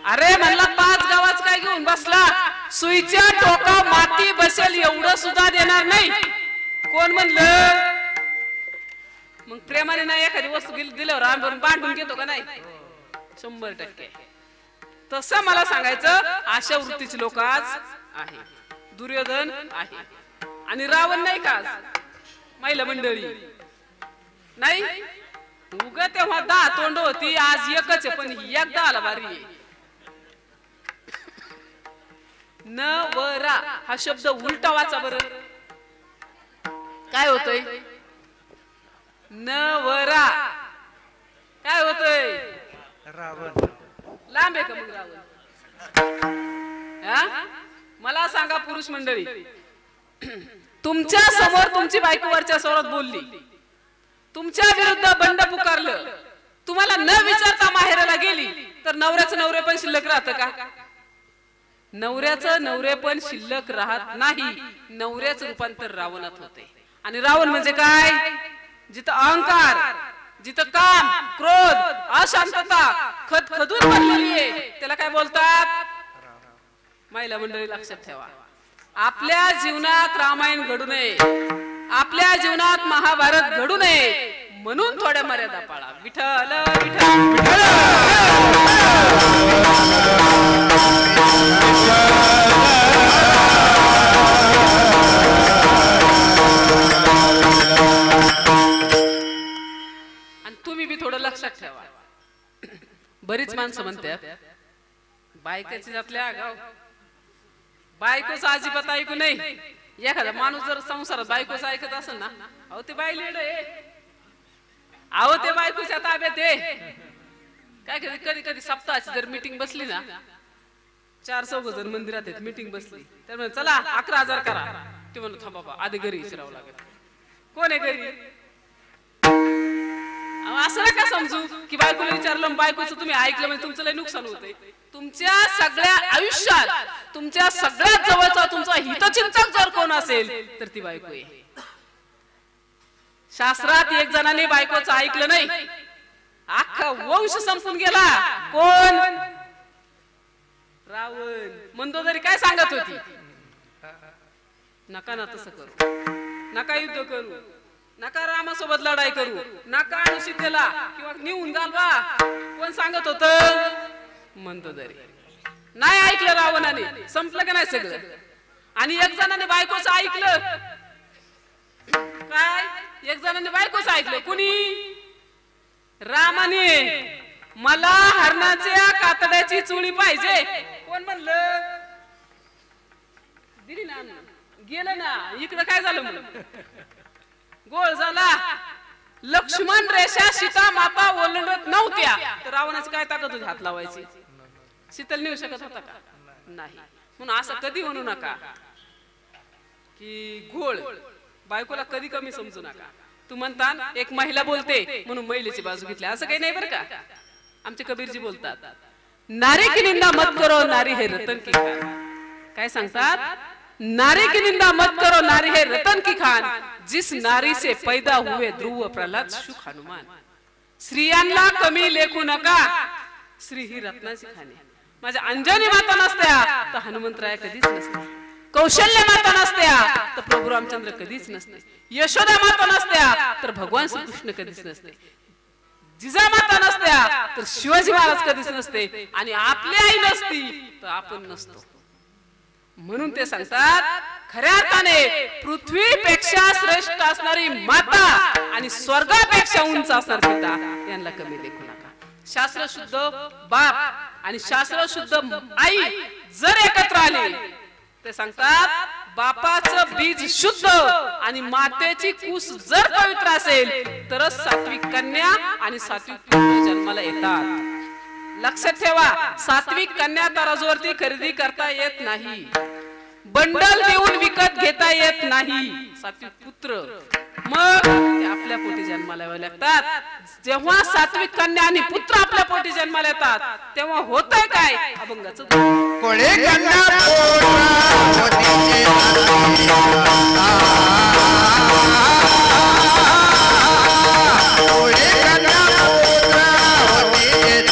[SPEAKER 4] अरे म्हणला 5 गावाच काय घेऊन बसला? सुईच्या टोका माती बसेल एवढं सुद्धा देणार नाही. कोण म्हणलं? मग प्रेमाने नाही एखादी वस्तू दिल्यावर आम्ही बांधून घेतो का नाही? 100%. तसं मला सांगायचं, अशा वृत्तीची लोक आज आहे. दुर्योधन आहे आणि रावण नाही का? महिला मंडळी नाही. उगा तेव्हा 10 तोंड होती, आज एकच आहे, पण एकदा आला बारी आहे. नवरा हा शब्द उलटा वाचा बरं. काय होतंय? नवरा काय होतंय?
[SPEAKER 2] रावण.
[SPEAKER 4] लांब आहे का मग रावण? मला सांगा पुरुष मंडळी, तुमच्या समोर तुमची बायको वरच्या स्वरात बोलली, तुमच्या विरुद्ध बंड पुकारलं, तुम्हाला न विचारता माहेराला गेली, तर नवऱ्याचं नवरे पण शिल्लक राहतं का? नवऱ्याचं नवरे पण शिल्लक राहत नाही. नवऱ्याचं रूपांतर रावणात होते. आणि रावण म्हणजे काय? जिथं अहंकार, जिथं काम, क्रोध, अशांतता खदखदून भरलेली आहे त्याला काय बोलतात? महिला मंडळी लक्षात ठेवा, आपल्या जीवनात रामायण घडू नये, आपल्या जीवनात महाभारत घडू नये, म्हणून थोड्या मर्यादा पाळा. विठ्ठल विठ्ठल विठ्ठल. आणि तुम्ही बी थोडं लक्षात ठेवा. बरीच माणसं म्हणतात बायकाची जातल्या गाव बायकोच अजिबात ऐकू नाही. एखादा माणूस जर संसारात बायकोच ऐकत असेल ना, अहो ते बाई लेड आहे, अहो ते बायकोच्या ताब्यात आहे. काय कधी कधी कधी सप्ताहाची जर मीटिंग बसली ना, 4-4 जण मंदिरात आहेत, मीटिंग बसली तर म्हणे चला 11,000 करा. ते म्हणत थांबा बाबा आधी घरी विचारावं लागेल. कोण आहे घरी? असं नका समजू की बायकोला विचारलं बायकोचं तुम्ही ऐकलं म्हणजे तुमचं लय नुकसान होतंय. तुमच्या सगळ्या आयुष्यात तुमच्या सगळ्यात जवळचा तुमचा हितचिंतक जर कोण असेल तर ती बायको आहे. शास्त्रात एक जणाने बायकोचं ऐकलं नाही, अख्खा वंश संपून गेला. कोण? रावण. मंदोदरी काय सांगत होती? नका ना तसं करू, नका युद्ध करू, नका रामासोबत लढाई करू, नका अनुसीतेला किंवा निवून घालवा. कोण सांगत होत? मंदोदरी. नाही ऐकलं रावणाने, संपलं का नाही सगळं. आणि एक जणाने बायकोचं ऐकलं. काय? एक जणाने बायकोचं ऐकलं. कुणी? रामाने. मला हरणाच्या कातड्याची चुळी पाहिजे. कोण म्हणलं? दिली ना, गेलं ना. इकडं काय झालं म्हणून गोळ झाला. लक्ष्मण रेषा सीता माता ओलांडत नव्हत्या तर रावणाची काय ताकद होती हात लावायची? शीतल नेऊ शकत होता का? नाही. म्हणून असं कधी म्हणू नका की घोळ बायकोला कधी कमी समजू नका. तू म्हणता एक महिला बोलते म्हणून महिलेची बाजू घेतली, असं काही नाही बरं का. आमचे कबीरजी बोलतात, नारी की निंदा मत करो नारी है रतन की खान. काय सांगतात? नारी की निंदा मत करो नारी है रतन की खान. जिस नारी से पैदा हुए ध्रुव प्रहलाद शुक हनुमान. स्त्रियांना कमी लेखू नका, स्त्री ही रत्नाची खाणी. माझ्या अंजनी माता नसत्या तर हनुमंतराय कधीच नसते, कौशल्य माता नसत्या तर प्रभू रामचंद्र कधीच नसते, यशोदा माता नसत्या तर भगवान श्रीकृष्ण कधीच नसते, जिजामाता नसत्या तर शिवाजी महाराज कधीच नसते, आणि आपली आई नसती तर आपण नसतो. म्हणून ते सांगतात खऱ्या अर्थाने पृथ्वीपेक्षा श्रेष्ठ असणारी माता आणि स्वर्गापेक्षा उंच असणारा पिता यांना कमी लेखू नका. शास्त्र शुद्ध बाप आणि शास्त्र शुद्ध आई जर एकत्र आले ते सांगतात बापाचं बीज शुद्ध आणि मातेची कूस जर पवित्र असेल तरच सात्विक कन्या आणि सात्विक पुत्र जन्माला येतात. लक्षात ठेवा, सात्विक कन्या तराजूवरती खरेदी करता येत नाही, बंडल देऊन विकत घेता येत नाही. सात्विक पुत्र मग ते आपल्या पोटी जन्माला यावे लागतात. जेव्हा सात्विक कन्या आणि पुत्र आपल्या पोटी जन्माला येतात तेव्हा होतंय काय? अभंगाचं
[SPEAKER 2] कोळे कन्या पोटा होतीचे कोळे कन्या पोटा होतीचे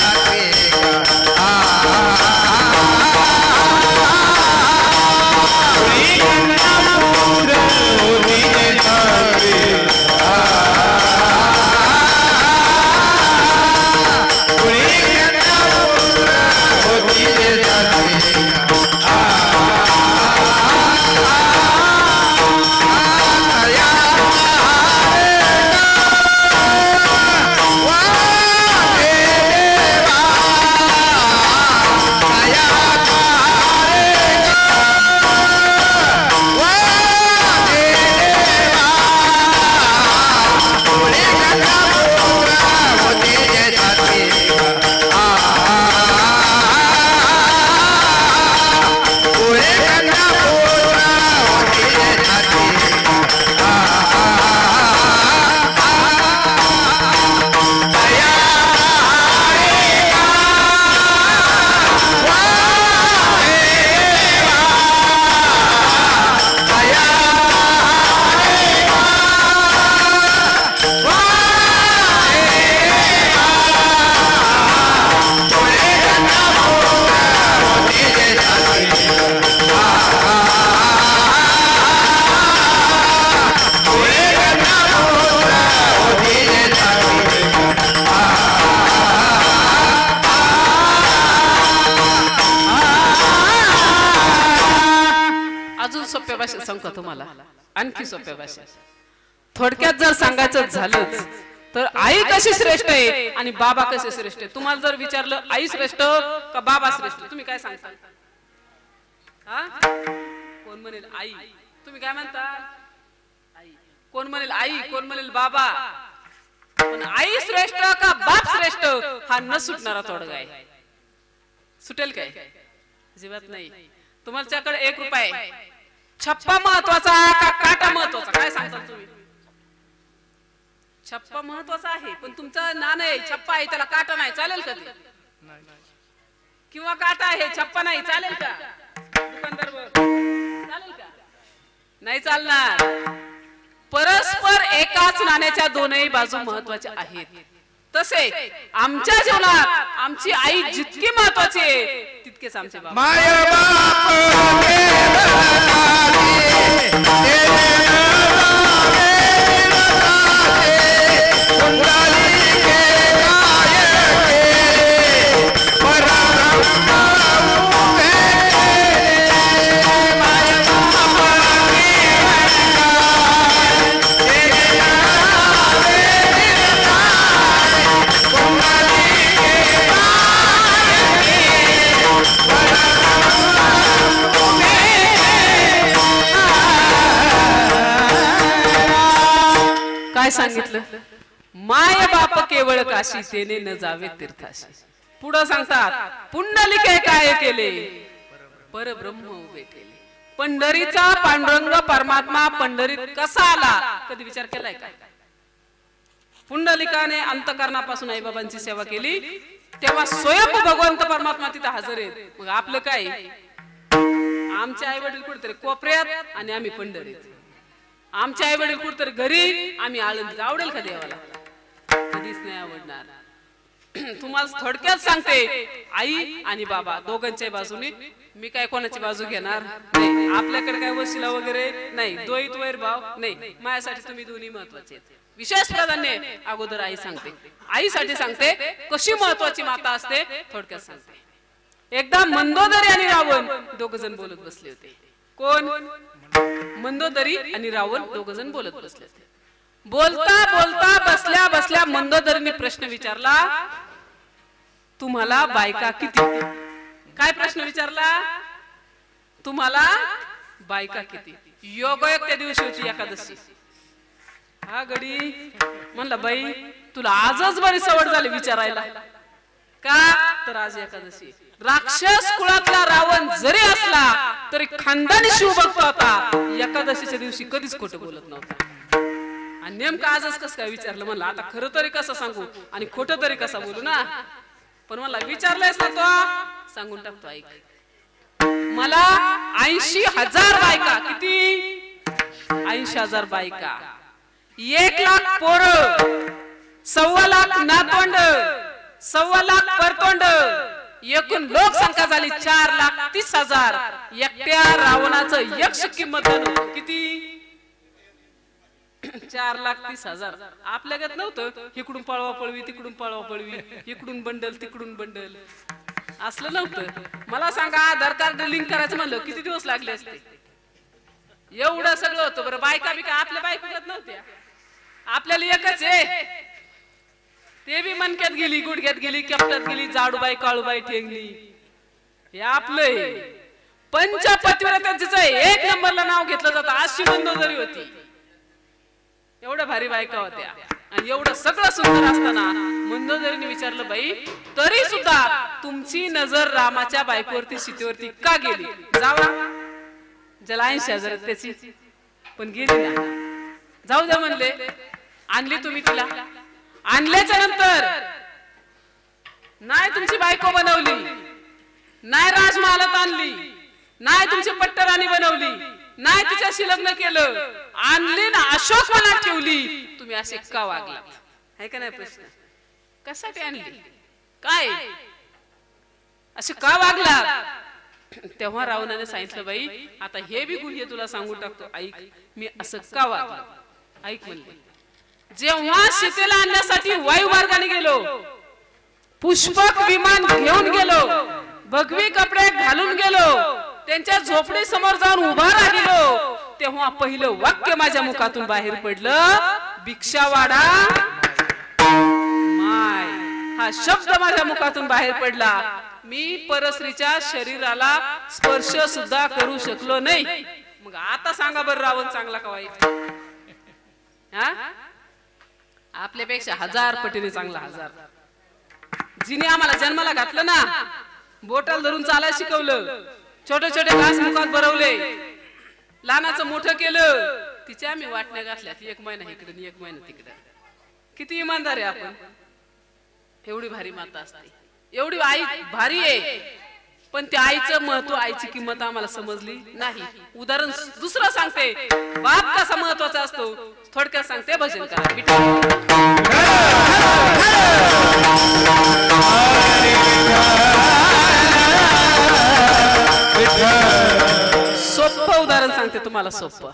[SPEAKER 4] भाषेत सांगतो तुम्हाला, आणखी सोप्या भाषेत. थोडक्यात जर सांगायचं झालंच तर आई कशी श्रेष्ठ आहे आणि बाबा कसे श्रेष्ठ आहे. तुम्हाला जर विचारलं आई श्रेष्ठ का बाबा श्रेष्ठ, तुम्ही काय सांगता? कोण म्हणेल आई, तुम्ही काय म्हणता? आई. कोण म्हणेल आई, कोण म्हणेल बाबा. पण आई श्रेष्ठ का बाप श्रेष्ठ हा न सुटणारा तोडगा आहे. सुटेल काय? अजिबात नाही. तुमच्याकडे 1 रुपया आहे, छप्पा महत्वाचा का काटा महत्वाचा, काय सांगता तुम्ही? छप्पा महत्वाचा आहे, पण तुमचा नाणं आहे, छप्पा आहे, त्याला काटा नाही, चालेल का ते? किंवा काटा आहे, छप्पा नाही, चालेल का? दुकानदार चालेल का? नाही चालणार. परस्पर एकाच नाण्याच्या दोनही बाजू महत्वाच्या आहेत. तसे आमच्या जीवनात आमची आई जितकी महत्वाची आहे तितकेच आमचे बाबा. काय सांगितलं? माय बाप केवळ काशी, तेने न जावे तीर्थाशी. पुढे सांगतात पुंडलिके काय केले, परब्रह्म उभे केले. पंढरीचा पांडुरंग परमात्मा पंढरीत कसा आला, कधी विचार केलाय का? पुंडलिकाने अंतकरणापासून आई बाबांची सेवा केली तेव्हा स्वयं भगवंत परमात्मा तिथे हजर आहेत. मग आपलं काय? आमचे आई वडील कुठेतरी कोपऱ्यात आणि आम्ही पंढरीत. आमचे आई वडील कुठेतरी घरी, आम्ही आळंदीत. आवडेल का देवाला? कधीच नाही आवडणार. तुम्हाला थोडक्यात सांगते, आई आणि बाबा दोघांच्या बाजूने. मी काय कोणाची बाजू घेणार नाही. आपल्याकडे काय वशिला वगैरे नाही, द्वैत वैर भाव नाही. माझ्यासाठी तुम्ही दोन्ही महत्वाचे आहेत. विशेष प्राधान्य अगोदर आई सांगते. आईसाठी सांगते कशी महत्वाची माता असते, थोडक्यात सांगते. एकदा मंदोदरी आणि रावण दोघ जण बोलत बसले होते. कोण? मंदोदरी आणि रावण दोघ जण बोलत बसले होते. बोलता बोलता बसल्या बसल्या मंदोदरीने प्रश्न विचारला, तुम्हाला बायका किती? काय प्रश्न विचारला? तुम्हाला बायका किती? योगायोग त्या दिवशी होती एकादशी. हा गडी म्हणला, बाई तुला आजच बरी सवड झाली विचारायला का? तर आज एकादशी. राक्षस कुळातला रावण जरी असला तरी खानदानी शिवभक्त होता. एकादशीच्या दिवशी कधीच खोटं बोलत नव्हता. आणि नेमकं आजच कसं काय विचारलं? म्हणलं आता खरं तरी कसं सांगू आणि खोटं तरी कसं बोलू ना. पण मला विचारलंयस ना तो, सांगून टाकतो. ऐक, मला 80,000 बायका. किती? 80,000 बायका, 1,00,000 पोरं, 1,25,00,000 नातवंड, 1,25,000 परतोंड, एकूण लोकसंख्या झाली 4,30,000. एकट्या रावणाचं यक्ष किंमत किती? 4,30,000. आपल्याकडे नव्हतं इकडून पळवा पळवी तिकडून पळवा पळवी, इकडून बंडल तिकडून बंडल, असलं नव्हतं. मला सांगा, आधार कार्ड लिंक करायचं म्हणलं किती दिवस लागले असते? एवढं सगळं होतं. बरं बायका बी काय आपल्या बायकोत नव्हत्या. आपल्याला एकच आहे, ते बी मनक्यात गेली, गुडघ्यात गेली, कपट्यात गेली, जाडूबाई काळूबाई ठेंगली. हे आपलं पंचपतिव्रतांचं 1 नंबरला नाव घेतलं जातं. अशी मंदोदरी होती. एवढ्या भारी बायका होत्या आणि एवढं सगळं सुंदर असताना मंदोदरीने विचारलं, बाई तरी सुद्धा तुमची नजर रामाच्या बायकोवरती सीतेवरती का गेली? जावा, ज्याला 80,000 त्याची पण गेली ना. जाऊ द्या म्हणले. आणली तुम्ही तिला. आणल्याच्या नंतर नाही तुमची बायको बनवली, नाही राजमहालात आणली, नाही तुमची पट्टराणी बनवली, नाही तिच्याशी लग्न केलं, आणली ना अशोक वनात ठेवली. तुम्ही असे का वागलात? आहे का नाही प्रश्न? कशासाठी आणली? काय असे का वागलात? तेव्हा रावणाने सांगितलं, बाई आता हे बी गुन्हे तुला सांगून टाकतो. ऐक, मी असं का वागलो? ऐक म्हणले, जेव्हा सीतेला आणण्यासाठी वायुमार्गाने गेलो, पुष्पक विमान घेऊन गेलो, भगवी कपडे घालून गेलो, त्यांच्या झोपडी समोर जाऊन उभा राहिलो, तेव्हा पहिलं वाक्य माझ्या मुखातून बाहेर पडलं, भिक्षावाडा माय. हा शब्द माझ्या मुखातून बाहेर पडला. मी परस्त्रीच्या शरीराला स्पर्श सुद्धा करू शकलो नाही. मग आता सांगा बरं, रावण चांगला का वाईट? हा, आपल्यापेक्षा 1000 पटीने चांगला. 1000. जिने आम्हाला जन्माला घातलं ना, बोटाल धरून चालायला शिकवलं, छोटे छोटे घास मुखात भरवले, लहानाचं मोठं केलं, तिच्या आम्ही वाटण्या घातल्यात. 1 महिना इकडे आणि 1 महिना तिकडे. किती इमानदार आहे आपण. एवढी भारी माता असते, एवढी आई भारी आहे, पण त्या आईचं महत्व, आईची किंमत आम्हाला समजली नाही. उदाहरण दुसरं सांगते, बाप कसा महत्वाचा असतो थोडक्यात सांगते. भजन करा सोपं उदाहरण सांगते तुम्हाला, सोपं.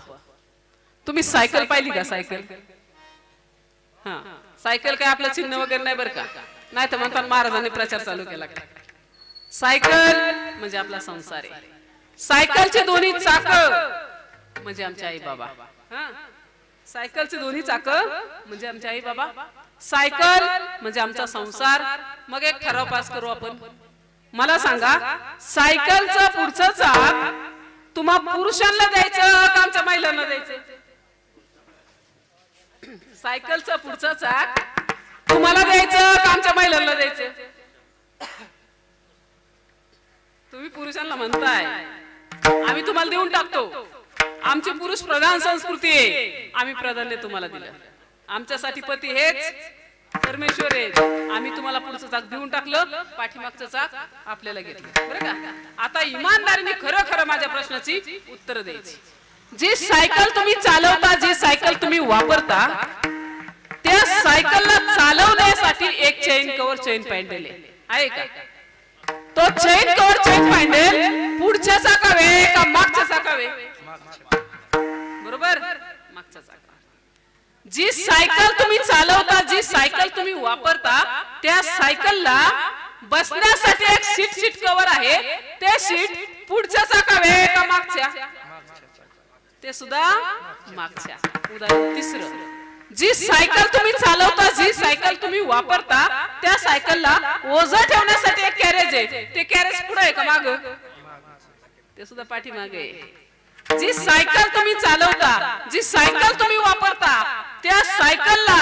[SPEAKER 4] तुम्ही सायकल पाहिली का? सायकल, हा, सायकल काय आपलं चिन्ह वगैरे नाही बरं का. नाही तर म्हणतात महाराजांनी प्रचार चालू केला. सायकल म्हणजे आपला संसार आहे. सायकलचे दोन्ही चाक म्हणजे आमचे आई बाबा. सायकलचे दोन्ही चाक म्हणजे आमचे आई बाबा. सायकल म्हणजे आमचा संसार. मग एक ठराव पास करू आपण. मला सांगा, सायकलचं पुढचं चाक तुम्हा पुरुषांना द्यायचं का आमच्या महिलांना द्यायचं? सायकलचं पुढचं चाक तुम्हाला द्यायचं का आमच्या महिलांना द्यायचं? तुम्ही पुरुषांना म्हणताय, आम्ही तुम्हाला देऊन टाकतो. आमची पुरुष प्रधान संस्कृती आहे, आम्ही प्राधान्य तुम्हाला दिलं. आमच्यासाठी पती हेच परमेश्वर आहे. आम्ही तुम्हाला पुढचं चाक देऊन टाकलं, पाठीमागचं चाक आपल्याला घेतलं. बरं का? आता इमानदारीने खरं खरं माझ्या प्रश्नाची उत्तर द्यायची. जी सायकल तुम्ही चालवता, जी सायकल तुम्ही वापरता, त्या सायकलला चालवण्यासाठी एक चेन कव्हर, चेन पॅन्डल आहे का? तो चेन कव्हर, चेन पॅन्डल पुढच्या चाकावे का मागच्या चाकावे? बरोबर, मागच्या चाकावे. जी सायकल तुम्ही चालवता, जी सायकल तुम्ही वापरता, त्या सायकलला बसण्यासाठी एक सीट कव्हर आहे. ते सीट पुढच्या चाकावे का मागच्या? ते सुद्धा मागच्या. उदाहरण तिसरं, जी सायकल तुम्ही चालवता, जी सायकल तुम्ही वापरता, त्या सायकलला ओझं ठेवण्यासाठी एक कॅरेज आहे. ते कॅरेज पुढे आहे का माग? ते सुद्धा पाठीमागे आहे. जी सायकल तुम्ही चालवता, जी सायकल तुम्ही वापरता, त्या सायकलला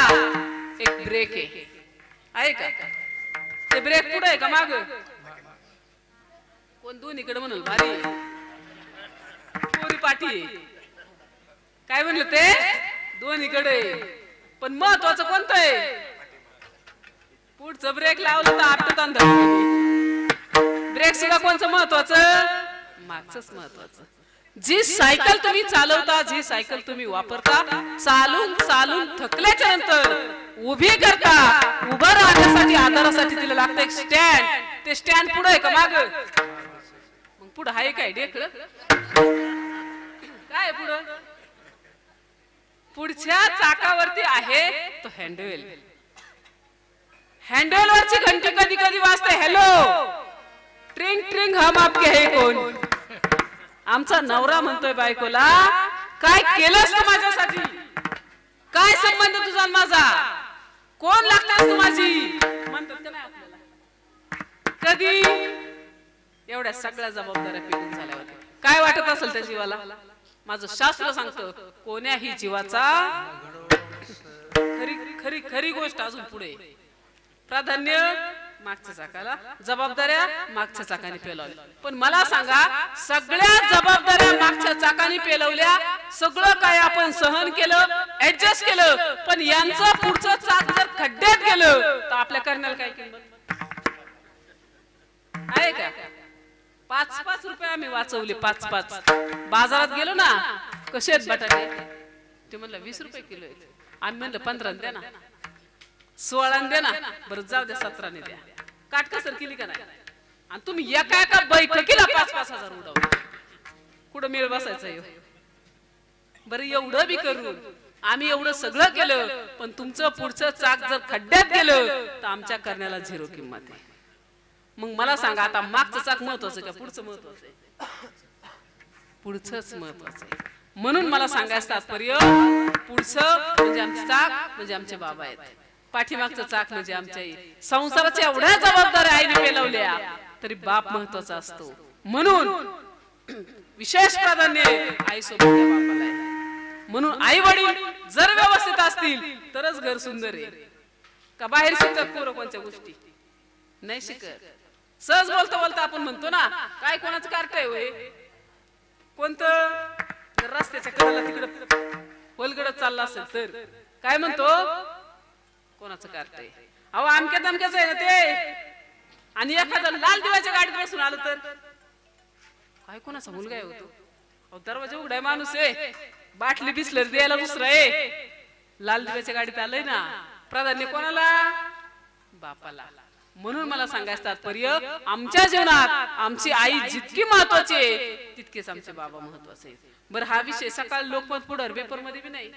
[SPEAKER 4] एक ब्रेक आहे का? ते ब्रेक पुढे आहे का माग? कोण दोन्हीकडे म्हणल भारी पोरी पाठी काय म्हणलं ते? दोन्हीकडे. पण महत्वाचं कोणतं आहे? पुढचं ब्रेक लावलं तर आपटत. ब्रेक सुद्धा कोणचं महत्वाचं? मागचंच महत्वाचं. जी सायकल तुम्ही चालवता, जी सायकल तुम्ही वापरता, चालून चालून थकल्याच्या नंतर उभी करता, उभं राहण्यासाठी आधारासाठी तिला लागतं एक स्टँड. ते स्टँड पुढे आहे का माग? मग पुढे आहे काय? ढेकळं काय पुढं? पुढच्या चाकावरती आहे तो हँडल. हँडलवरची घंटी कधी कधी वाजते, हॅलो ट्रिंग ट्रिंग हम आपके है कोण? आमचा नवरा म्हणतोय बायकोला, काय केलंस तू माझ्यासाठी? काय संबंध तुझा माझा? कोण लागतेस तू माझी? म्हणतात का नाही आपल्याला? कधी एवढ्या सगळ्या जबाबदाऱ्या पेलून झाल्या होत्या, काय वाटत असेल त्या जीवाला? माझं शास्त्र सांगतं, कोण्याही जीवाचा खरी खरी खरी गोष्ट अजून पुढे. प्राधान्य मागच्या चाकाला, जबाबदाऱ्या मागच्या चाकाने पेलवल्या. पण मला सांगा, सगळ्या जबाबदाऱ्या मागच्या चाकाने पेलवल्या, सगळं काय आपण सहन केलं, ऍडजस्ट केलं, पण यांचं पुढचं चाक जर खड्ड्यात गेलं तर आपल्या करण्याला काय किंमत आहे का? 5-5 रुपये आम्ही वाचवले. 5-5 बाजारात गेलो ना, कसे आहेत बटाटे? ते म्हणलं 20 रुपये किलो आहेत. आम्ही म्हणलं 15 द्या ना, 16 द्या ना. बरं जाऊ द्या, 17 द्या. काटकसर केली का नाही? आणि तुम्ही एका एका बैठकीला 5-5 हजार उडवले. कुठं मेळ बसायचं? बरं एवढं बी करून आम्ही एवढं सगळं केलं, पण तुमचं पुढचं चाक जर खड्ड्यात गेलं तर आमच्या करण्याला 0 किंमत आहे. मग मला सांगा, आता मागचं चाक महत्वाचं का पुढचं महत्वाचं आहे? पुढचंच महत्वाचं आहे. म्हणून मला सांगायचं तात्पर्य पुढचं म्हणजे आमचे चाक म्हणजे आमचे बाबा आहेत, पाठीमागचं चाक म्हणजे आमच्या आई. संसाराच्या एवढ्या जबाबदाऱ्या आईने पेलवल्या तरी बाप महत्वाचा असतो. म्हणून विशेष प्राधान्य आई सोबत त्या बापाला आहे. म्हणून आई वडील जर व्यवस्थित असतील तरच घर सुंदर आहे. का बाहेर शिकतात पोरं कोणत्या गोष्टी नाही शिकत. सहज बोलता बोलता आपण म्हणतो ना काय कोणाचं कार्ट आहे होय, कोणतं रस्त्याच्या कडेला तिकडं पलगडत चालला असेल तर काय म्हणतो कोणाचं कार्ट आहे. अहो आमक्या दमक्याच आहे ना ते. आणि एखादा लाल दिव्याच्या गाडीत बसून आलं तर काय कोणाचा मुलगा आहे होतो. अहो दरवाजा उघडाय माणूस आहे, बाटली बिसलर द्यायला दुसरं आहे. लाल दिव्याच्या गाडीत आलंय ना, प्राधान्य कोणाला बापाला. म्हणून मला सांगायचं तात्पर्य आमच्या जीवनात आमची आई जितकी महत्वाची आहे तितकेच आमचे बाबा महत्वाचे आहेत. बरं हा विषय सकाळ लोकमत पुढं पेपर मध्ये बी नाही.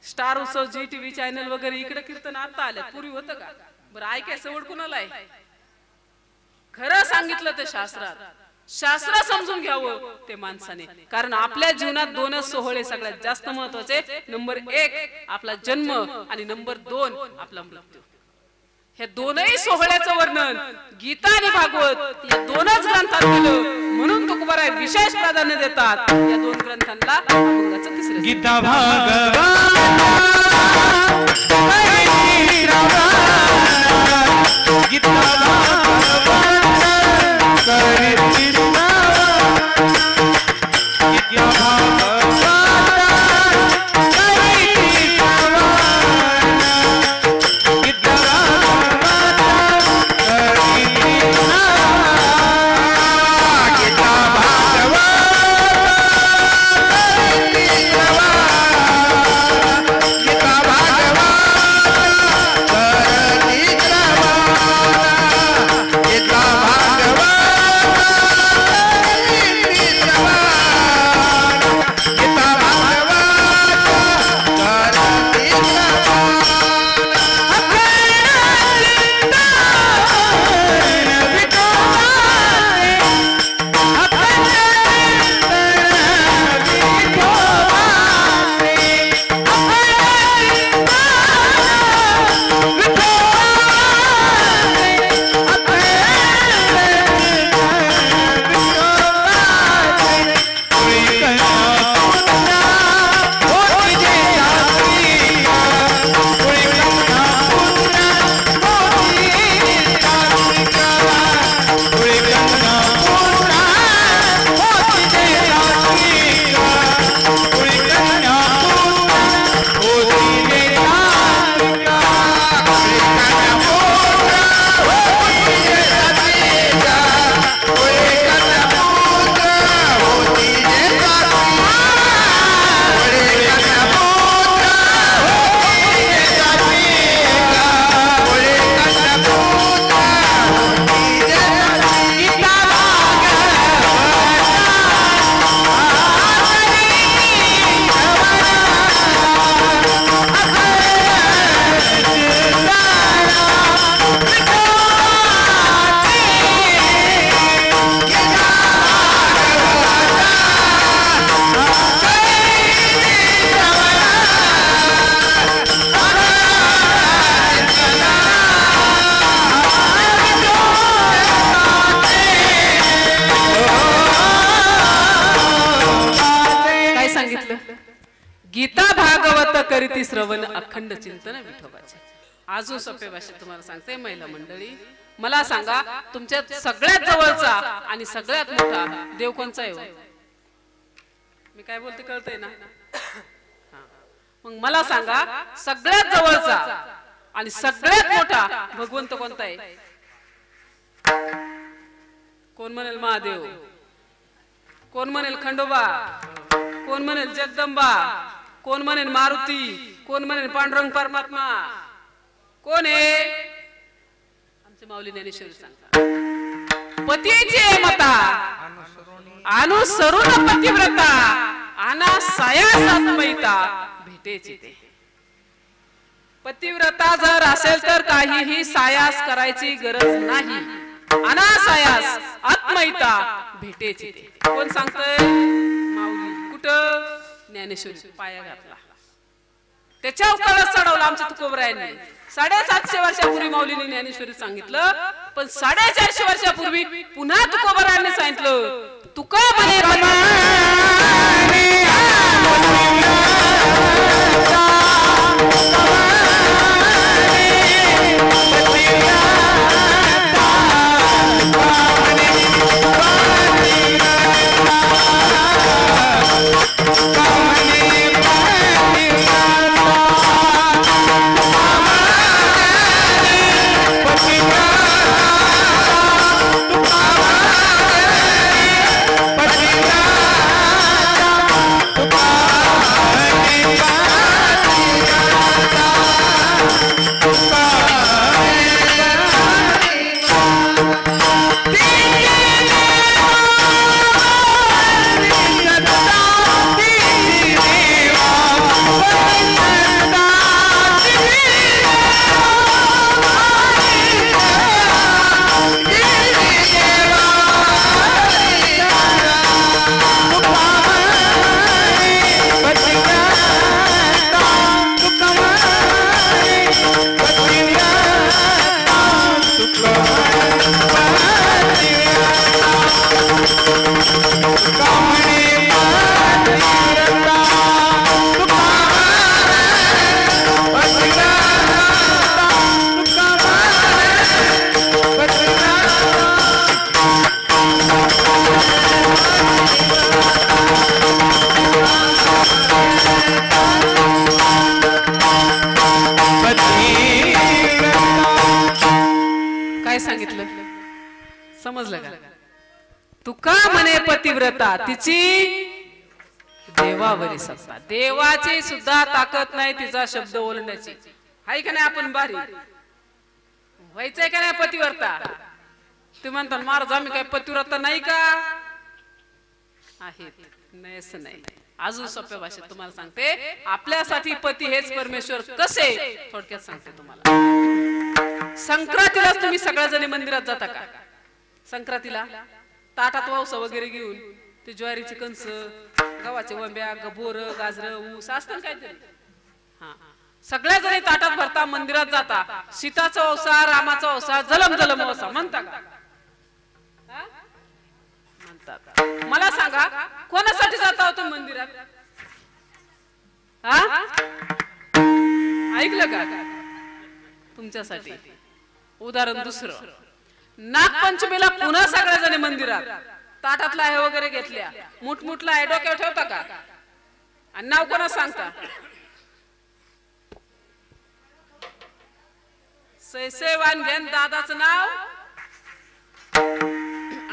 [SPEAKER 4] स्टार उत्सव जी टीव्ही चॅनल वगैरे इकडे कीर्तन आता आल्या, पूर्वी होतं का. बरं ऐकाय सवड कुणाला आहे. खरं सांगितलं ते शास्त्रात, शास्त्र समजून घ्यावं ते माणसाने. कारण आपल्या जीवनात दोनच सोहळे सगळ्यात जास्त महत्वाचे. नंबर 1 आपला जन्म आणि नंबर 2 आपला मृत्यू. हे दोनही सोहळ्याचं वर्णन गीता आणि भागवत या दोनच ग्रंथात केलं. म्हणून तुकोबाराय विशेष प्राधान्य देतात या दोन ग्रंथांना. अभंगाचं तिसरं
[SPEAKER 2] गीता भागवत गीता
[SPEAKER 4] करीती श्रवण अखंड चिंतन विठोबाचे. अजून सोप्या भाषेत तुम्हाला सांगते महिला मंडळी, मला सांगा तुमच्यात सगळ्यात जवळचा आणि सगळ्यात मोठा देव कोणचा आहे? मी काय बोलते कळतंय ना? मग मला सांगा सगळ्यात जवळचा आणि सगळ्यात मोठा भगवंत कोणता आहे? कोण म्हणेल महादेव, कोण म्हणेल खंडोबा, कोण म्हणेल जगदंबा, कोण म्हणेल मारुती, कोण म्हणेल पांडुरंग परमात्मा. कोण आहे? आमचे माऊली ज्ञानेश्वर सांगतात पतीची मता अनुसरून पतिव्रता आना सायासात्मयिता भेटेची ते. पतिव्रता जर असेल तर काहीही सायास करायची गरज नाही. अनासायास आत्मयिता भेटेची ते. कोण सांगतंय? माऊली. कुठं ज्ञानेश्वरी पाया घातला, त्याच्या कळस चढवला आमच्या तुकोबरायांनी. 750 वर्षापूर्वी माऊलीने ज्ञानेश्वरी सांगितलं, पण 450 वर्षापूर्वी पुन्हा तुकोबरायांनी सांगितलं, तुका म्हणे समजलं का? तुका म्हणे पतिव्रता तिची देवावरी सत्ता, देवाची सुद्धा ताकद नाही तिचा शब्द बोलण्याची. हाय का नाही? आपण बारी व्हायचंय का नाही पतिव्रता? तुम्ही म्हणता महाराज आम्ही काय पतिव्रता नाही का? आहेत, नाही असं नाही. अजून सोप्या भाषेत तुम्हाला सांगते, आपल्यासाठी पती हेच परमेश्वर. कसे? थोडक्यात सांगते तुम्हाला. संक्रांतीला तुम्ही सगळ्याजणी मंदिरात जाता का? संक्रांतीला ताटात वावसा वगैरे घेऊन ते ज्वारीचे कणस, गव्हाचे वंब्या, बोर, गाजर, ऊस असतं काहीतरी. हा, सगळ्या जणी ताटात भरता, मंदिरात जाता. सीताचा वंसा, रामाचा वंसा, जलम जलम वंसा म्हणता का? म्हणतात. मला सांगा कोणासाठी जाता होतो मंदिरात? हा, ऐकलं का? तुमच्यासाठी. उदाहरण दुसरं, नागपंचमीला पुन्हा सगळ्या जणी मंदिरात ताटातला आहे वगैरे घेतल्या, मुठमुठला आहे डोक्यावर ठेवता का? आणि नाव कोणा सांगता? सैसेवान घेन दादाचं नाव.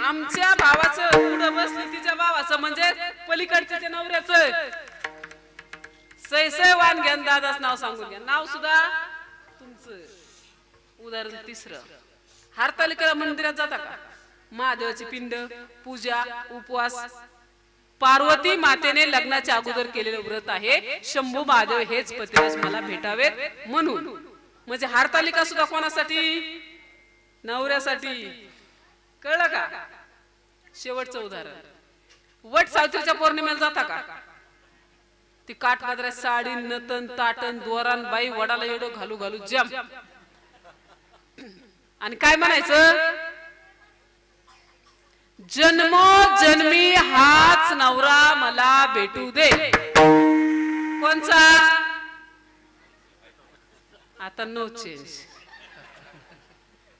[SPEAKER 4] आमच्या भावाचं पुढं बसली तिच्या भावाचं म्हणजे पलीकडच्या नवऱ्याचं. सैसेवान घेन दादाचं नाव सांगून घ्या. नाव सुद्धा तुमचं. उदाहरण तिसरं, हरतालिका मंदिरात जाता का? महादेवाची पिंड, पूजा, उपवास. पार्वती मातेने लग्नाच्या अगोदर केलेलं व्रत आहे, शंभू महादेव हेच पतिव्रत मला भेटावेत म्हणून. म्हणजे हरतालिका सुद्धा कोणासाठी? नवऱ्यासाठी. कळलं का? शेवटचं उदाहरण, वट सावित्रीच्या पौर्णिमेला जाता का? ती काठपदऱ्या साडी, नतन, ताटन, दोरान, बाई वडाला एवढं घालू घालू जम. आणि काय म्हणायचं? जन्मोजन्मी हाच नवरा मला भेटू दे. कोणचा? आता नो चेंज.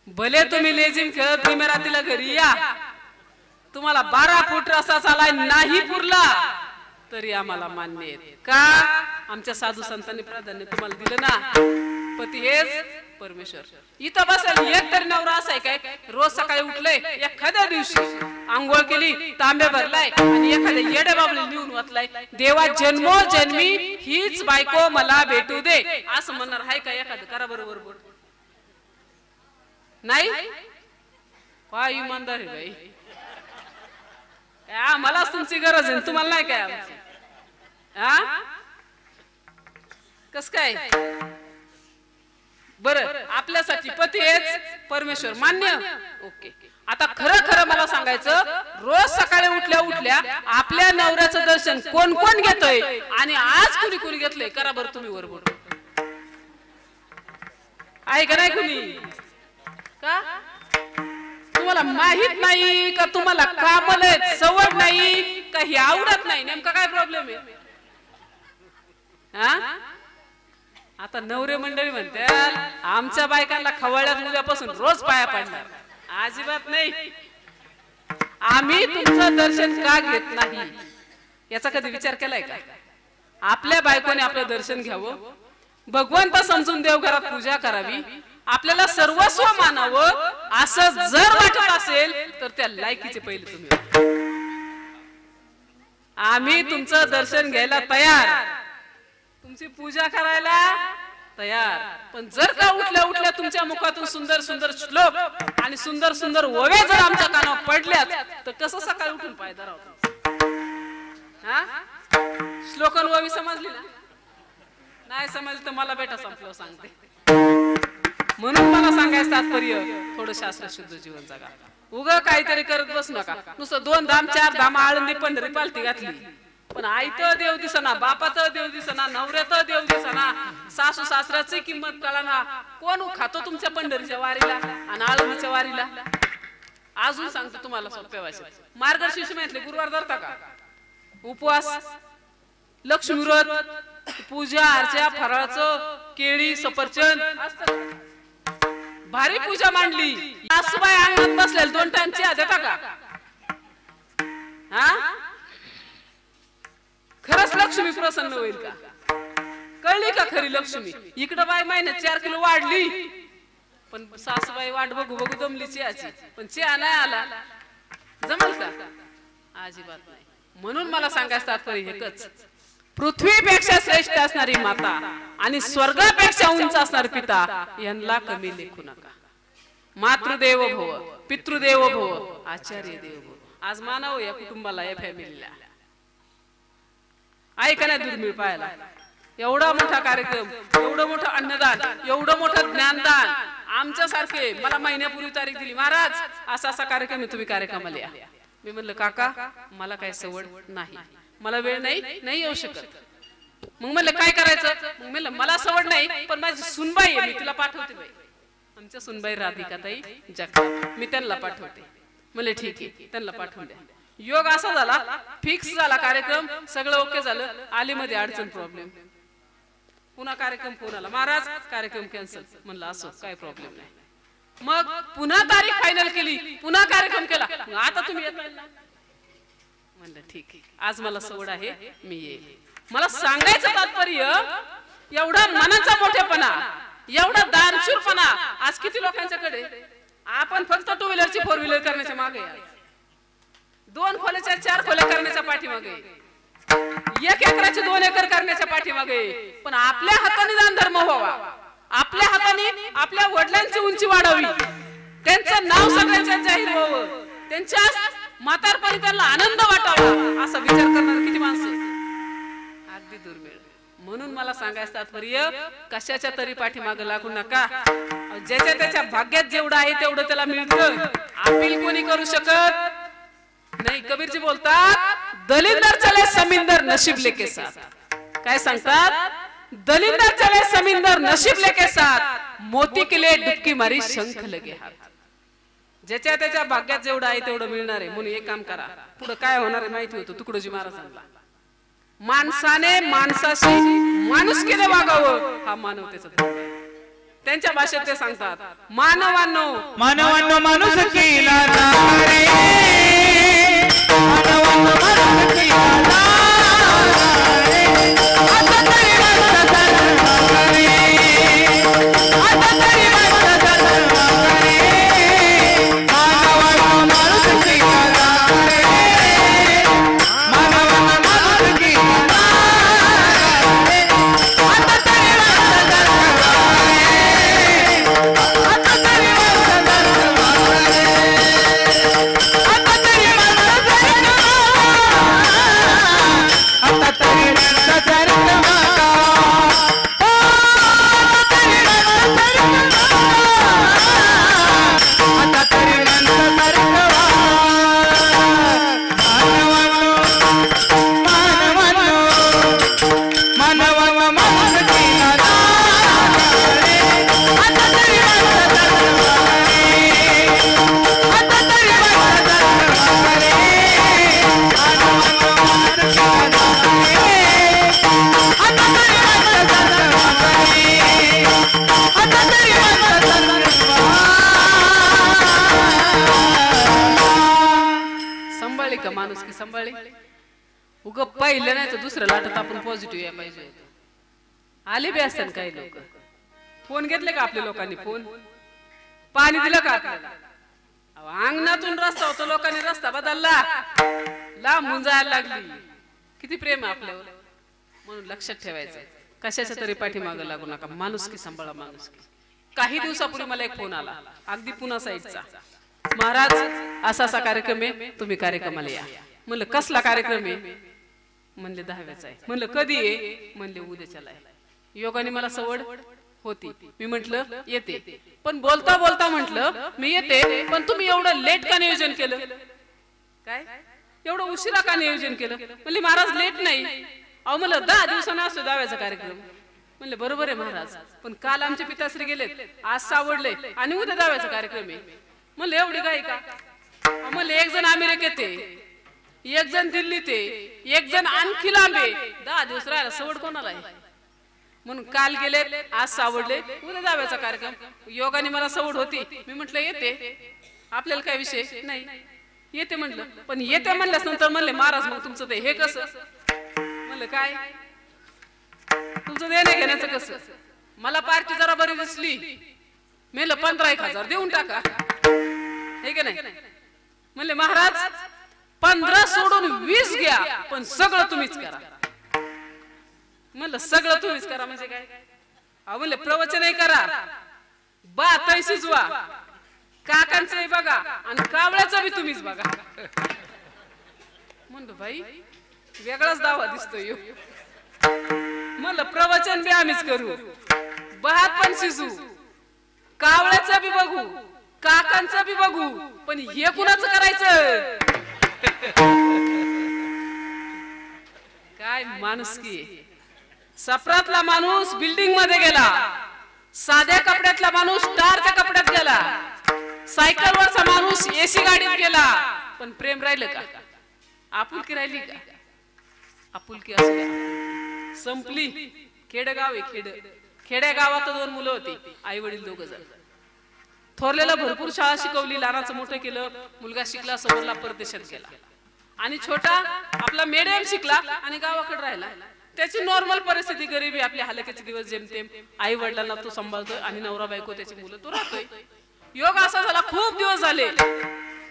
[SPEAKER 4] भले तुम्ही लेझिम खेळत तुम्ही रात्रीला घरी या, तुम्हाला 12 फूट रसा चालाय नाही पुरला तरी आम्हाला मान्य आहे. का? आमच्या साधू संतांनी प्राधान्य तुम्हाला दिलं ना. पती हेच परमेश्वर. इथं बसेल एक तरी नवरा असाय काय? रोज सकाळी उठले, एखाद्या दिवशी आंघोळ केली, तांबे भरलाय आणि एखाद्या येडे बाबले लिहून वाचलाय, देवा जन्मोजन्मी हीच बायको मला भेटू दे असं म्हणणार आहे का एखादं? करा बरोबर. नाही. काय इमानदार आहे बाई. आम्हाला तुमची गरज आहे, तुम्हाला नाही काय आमची? हा, कस काय? बरं आपल्यासाठी पती हेच परमेश्वर मान्य ओके आता खरं खरं मला सांगायचं रोज सकाळी उठल्या उठल्या आपल्या नवऱ्याचं दर्शन कोण कोण घेतोय आणि आज कुणी कुणी घेतलंय करा बरं तुम्ही वर बोल आहे का नाही कुणी का तुम्हाला माहित नाही का तुम्हाला कामल आहेत सवड नाही का हे आवडत नाही नेमका काय प्रॉब्लेम आहे हा आता नवरे मंडळी म्हणतात आमच्या बायकांना खवळ्यात उद्यापासून रोज पाया पडणार अजिबात नाही आम्ही तुमचं दर्शन का घेत नाही याचा कधी विचार केलाय का आपल्या बायकोने आपलं दर्शन घ्यावं भगवंत समजून देवघरात पूजा करावी आपल्याला सर्वस्व मानावं असं जर वाटत असेल तर त्या लायकीचे पहिले तुम्ही आम्ही तुमचं दर्शन घ्यायला तयार तुमची पूजा करायला तयार पण जर का उठल्या उठल्या तुमच्या मुखातून सुंदर सुंदर श्लोक आणि सुंदर सुंदर ओवे जर आमच्या कानावर पडल्यात तर कसं सकाळी उठून पायदा राहतो हा श्लोकन ओवी समजली ना नाही समजली तर मला बेटा संपलं सांगते म्हणून मला सांगायचं तात्पर्य थोडं शास्त्र शुद्ध जीवन जगा उगा काहीतरी करत बसू नका नुसतं 2 धाम 4 धाम आळंदी पंढरी पालती घातली पण आईत देव दिसना बापात देव दिसना नवऱ्यात देव दिसना सासू सासऱ्याची किंमत कळना कोण खातो तुमच्या पंढरीच्या वारीला आणि आळंदीच्या वारीला अजून सांगतो तुम्हाला सोप्या भाषेत मार्गशीर्ष महिन्यातले गुरुवार धरता का उपवास लक्ष्मी व्रत पूजा अर्चा फराळाचं केळी सफरचंद भारी पूजा मांडली सासूबाई अंगणात बसलेल्या 2 टाइम चहा देता का हा खरंच लक्ष्मी प्रसन्न होईल का कळली का खरी लक्ष्मी इकडं बाई महिन्यात 4 किलो वाढली पण सासूबाई वाट बघू बघू दमली चहाची पण चहा नाही आला जमल का अजिबात नाही म्हणून मला सांगायचं तात्पर्य एकच पृथ्वीपेक्षा श्रेष्ठ असणारी माता आणि स्वर्गापेक्षा उंच असणारे पिता यांना कमी लेखू नका मातृदेव भव पितृदेव भव आचार्य देव भव आज मानव या कुटुंबाला या फॅमिलीला ऐका नाही दुर्मिळ पाहायला एवढा मोठा कार्यक्रम एवढं मोठं अन्नदान एवढं मोठं ज्ञानदान आमच्यासारखे मला महिन्यापूर्वी तारीख दिली महाराज असा असा कार्यक्रम आहे तुम्ही कार्यक्रमाला या मी म्हणलं काका मला काही सवड नाही मला वेळ नाही येऊ शकत मग म्हणलं काय करायचं मग म्हणलं मला सवड नाही पण माझी सुनबाई आहे मी तिला पाठवते बाई आमच्या सुनबाई राधिकाताई जगताप मी त्यांना पाठवते म्हणले ठीक आहे त्यांना पाठवून द्या योग असा झाला फिक्स झाला कार्यक्रम सगळं ओके झालं आलीमध्ये अडचण प्रॉब्लेम पुन्हा कार्यक्रम फोन आला महाराज कार्यक्रम कॅन्सल म्हणलं असो काय प्रॉब्लेम नाही मग पुन्हा तारीख फायनल केली पुन्हा कार्यक्रम केला आता तुम्ही येत नाही म्हणलं ठीक आहे आज मला सवड आहे मी येईल मला सांगायचं तात्पर्य एवढा मनाचा मोठेपणा एवढा दानशूरपणा आज किती लोकांच्याकडे आपण फक्त 2 व्हीलरची 4 व्हीलर करण्याच्या मागे 2 खोल्याच्या 4 खोल्या करण्याच्या पाठीमागे 1 एकराचे 2 एकर करण्याच्या पाठीमागे पण आपल्या हाताने दान धर्म व्हावा आपल्या हाताने आपल्या वडिलांची उंची वाढावी त्यांचं नाव सगळ्यांच्या जाहीर व्हावं त्यांच्या म्हातारपणी त्यांना आनंद वाटावा असा विचार करणारे किती माणसं अगदी दुर्मिळ म्हणून मला सांगायचं तात्पर्य कशाच्या तरी पाठीमागे लागू नका ज्याच्या त्याच्या भाग्यात जेवढं आहे तेवढं त्याला मिळतं अपील कोणी करू शकत नाही कबीरजी बोलतात दलिंदर चले समिंदर नशीब लेके साथ काय सांगतात दलिंदर चले समिंदर नशीब लेके साथ मोती के लिए डुबकी मारी शंख लगे हाथ ज्याच्या त्याच्या भाग्यात जेवढं आहे तेवढं मिळणार आहे म्हणून एक काम करा पुढे काय होणार आहे माहिती होतं तुकडोजी महाराजांना माणसाने माणसाशी माणुसकीने वागावं हा मानवतेचा धर्म आहे त्यांच्या भाषेत ते सांगतात मानवांनो
[SPEAKER 2] मानवांनो माणुसकीला जा रे मानवांनो माणुसकीला जा रे आता तरी वाटतं धर्म रे आता तरी वाटतं धर्म रे मानवांनो माणुसकीला जा रे मानवांनो माणुसकीला जा रे आता तरी वाटतं धर्म रे आता तरी वाटतं धर्म रे
[SPEAKER 4] माणुसकी सांभाळली उग पाहिलं नाही तर दुसरं लाटत आपण पॉझिटिव्ह या पाहिजे होतं. आले बी असतात काही लोक. फोन घेतले का आपल्या लोकांनी? फोन पाणी दिलं का आपल्याला? अंगणातून रस्ता होतो लोकांनी रस्ता बदलला, लांबून जायला लागली. किती प्रेम आहे आपल्यावर. म्हणून लक्षात ठेवायचं कशाच्या तरी पाठीमागं लागू नका. माणुसकी सांभाळा माणुसकी. काही दिवसापूर्वी मला एक फोन आला अगदी पुणा साईडचा. महाराज असा असा कार्यक्रम आहे, तुम्ही कार्यक्रमाला या. म्हणलं कसला कार्यक्रम आहे? म्हणले 10व्याचा आहे. म्हणलं कधी आहे? म्हणले उद्याच्याला आहे. योगाने मला सवड होती. मी म्हंटल येते, पण बोलता बोलता म्हंटल मी येते, पण तुम्ही एवढं लेट का नियोजन केलं? काय एवढं उशिरा का नियोजन केलं? म्हणले महाराज लेट नाही. अहो मला 10 दिवसांना असतो 10व्याचा कार्यक्रम. म्हणले बरोबर आहे महाराज, पण काल आमचे पिताश्री गेलेत, आज सावडले आणि उद्या 10व्याचा कार्यक्रम आहे. म्हणले एवढी घाई का? म्हणले एक जण अमेरिकेत आहे, एक जण दिल्लीत आहे, एक जण आणखी लांब आहे. 10 दिवस राहायला सवड कोणाला आहे? म्हणून काल गेले, आज सावडले, उद्या 10व्याचा कार्यक्रम. योगाने मला सवड होती. मी म्हंटल येते, आपल्याला काय विषय नाही, येते म्हटलं. पण येते म्हणल्यास नंतर म्हणले महाराज मग तुमचं ते हे कसं? म्हणलं काय तुमचं देणं घेण्याचं कसं? मला पार्टी जरा बरी दिसली, मेलं 15,000 देऊन टाका, हे का नाही? म्हणले महाराज 15 सोडून 20 घ्या, पण सगळं तुम्हीच करा. म्हणलं सगळं तुम्हीच करा म्हणजे काय? म्हणले प्रवचनही करा, बातही शिजवा, काकांचंही बघा आणि कावळ्याचं बी तुम्हीच बघा. म्हणतो भाई वेगळाच दावा दिसतोय. म्हणलं प्रवचन बी आम्हीच करू, बहात पण शिजू, कावळ्याचं बी बघू, काकांचं बी बघू, पण हे कुणाचं करायचं? काय माणुसकी. सप्रातला माणूस बिल्डिंग मध्ये गेला, साध्या कपड्यातला माणूस स्टारच्या कपड्यात गेला, सायकल वरचा माणूस एसी गाडीत गेला, पण प्रेम राहिलं का? आपुलकी राहिली का? आपुलकी असू संपली. खेडेगाव आहे खेड. खेड्या गावात 2 मुलं होती, आई वडील 2 जण. थोरलेला भरपूर शाळा शिकवली, लहानाचं मोठं केलं, मुलगा शिकला, समोरला परदेशात गेला, आणि छोटा आपला मिडियम शिकला आणि गावाकडे राहिला. त्याची नॉर्मल परिस्थिती, गरिबी, आपल्या हलक्याचे दिवस जेमतेम, आई वडिलांना तो सांभाळतोय आणि नवरा बायको त्याची मुलं तो राहतोय. योग असा झाला खूप दिवस झाले,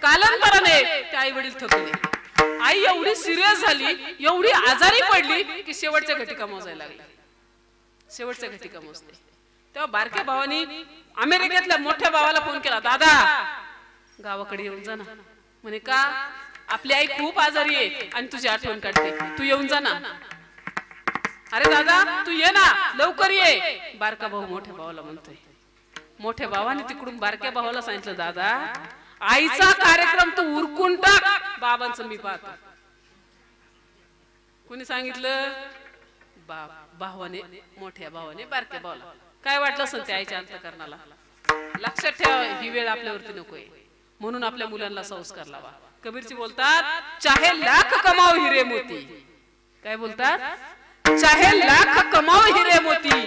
[SPEAKER 4] कालांतराने ते आई वडील थकले. आई एवढी सिरियस झाली, एवढी आजारी पडली की शेवटच्या घटिका मोजायला लागली. शेवटच्या घटिका मोजते तेव्हा बारक्या भावानी अमेरिकेतल्या मोठ्या भावाला फोन केला, दादा गावाकडे येऊन जा ना. म्हणे का? आपली आई खूप आजारी आहे आणि तुझी आठवण काढते, तू येऊन जा ना. अरे दादा तू ये ना, लवकर ये. बारका भाऊ मोठ्या भावाला म्हणतोय. मोठ्या भावाने तिकडून बारक्या भावाला सांगितलं, दादा आईचा कार्यक्रम तू उरकून टाक, बाबांचं मी पाहतो. कोणी सांगितलं? भावाने, मोठ्या भावाने बारक्या भावाला. काय वाटलं असेल त्या आईच्या अंतःकरणाला? लक्षात ठेवा ही वेळ आपल्यावरती नकोय, म्हणून आपल्या मुलांना संस्कार लावा. कबीरजी बोलतात, चाहे लाख कमाओ हिरे मोती. काय बोलतात? चाहे लाख कमाओ हिरे मोती,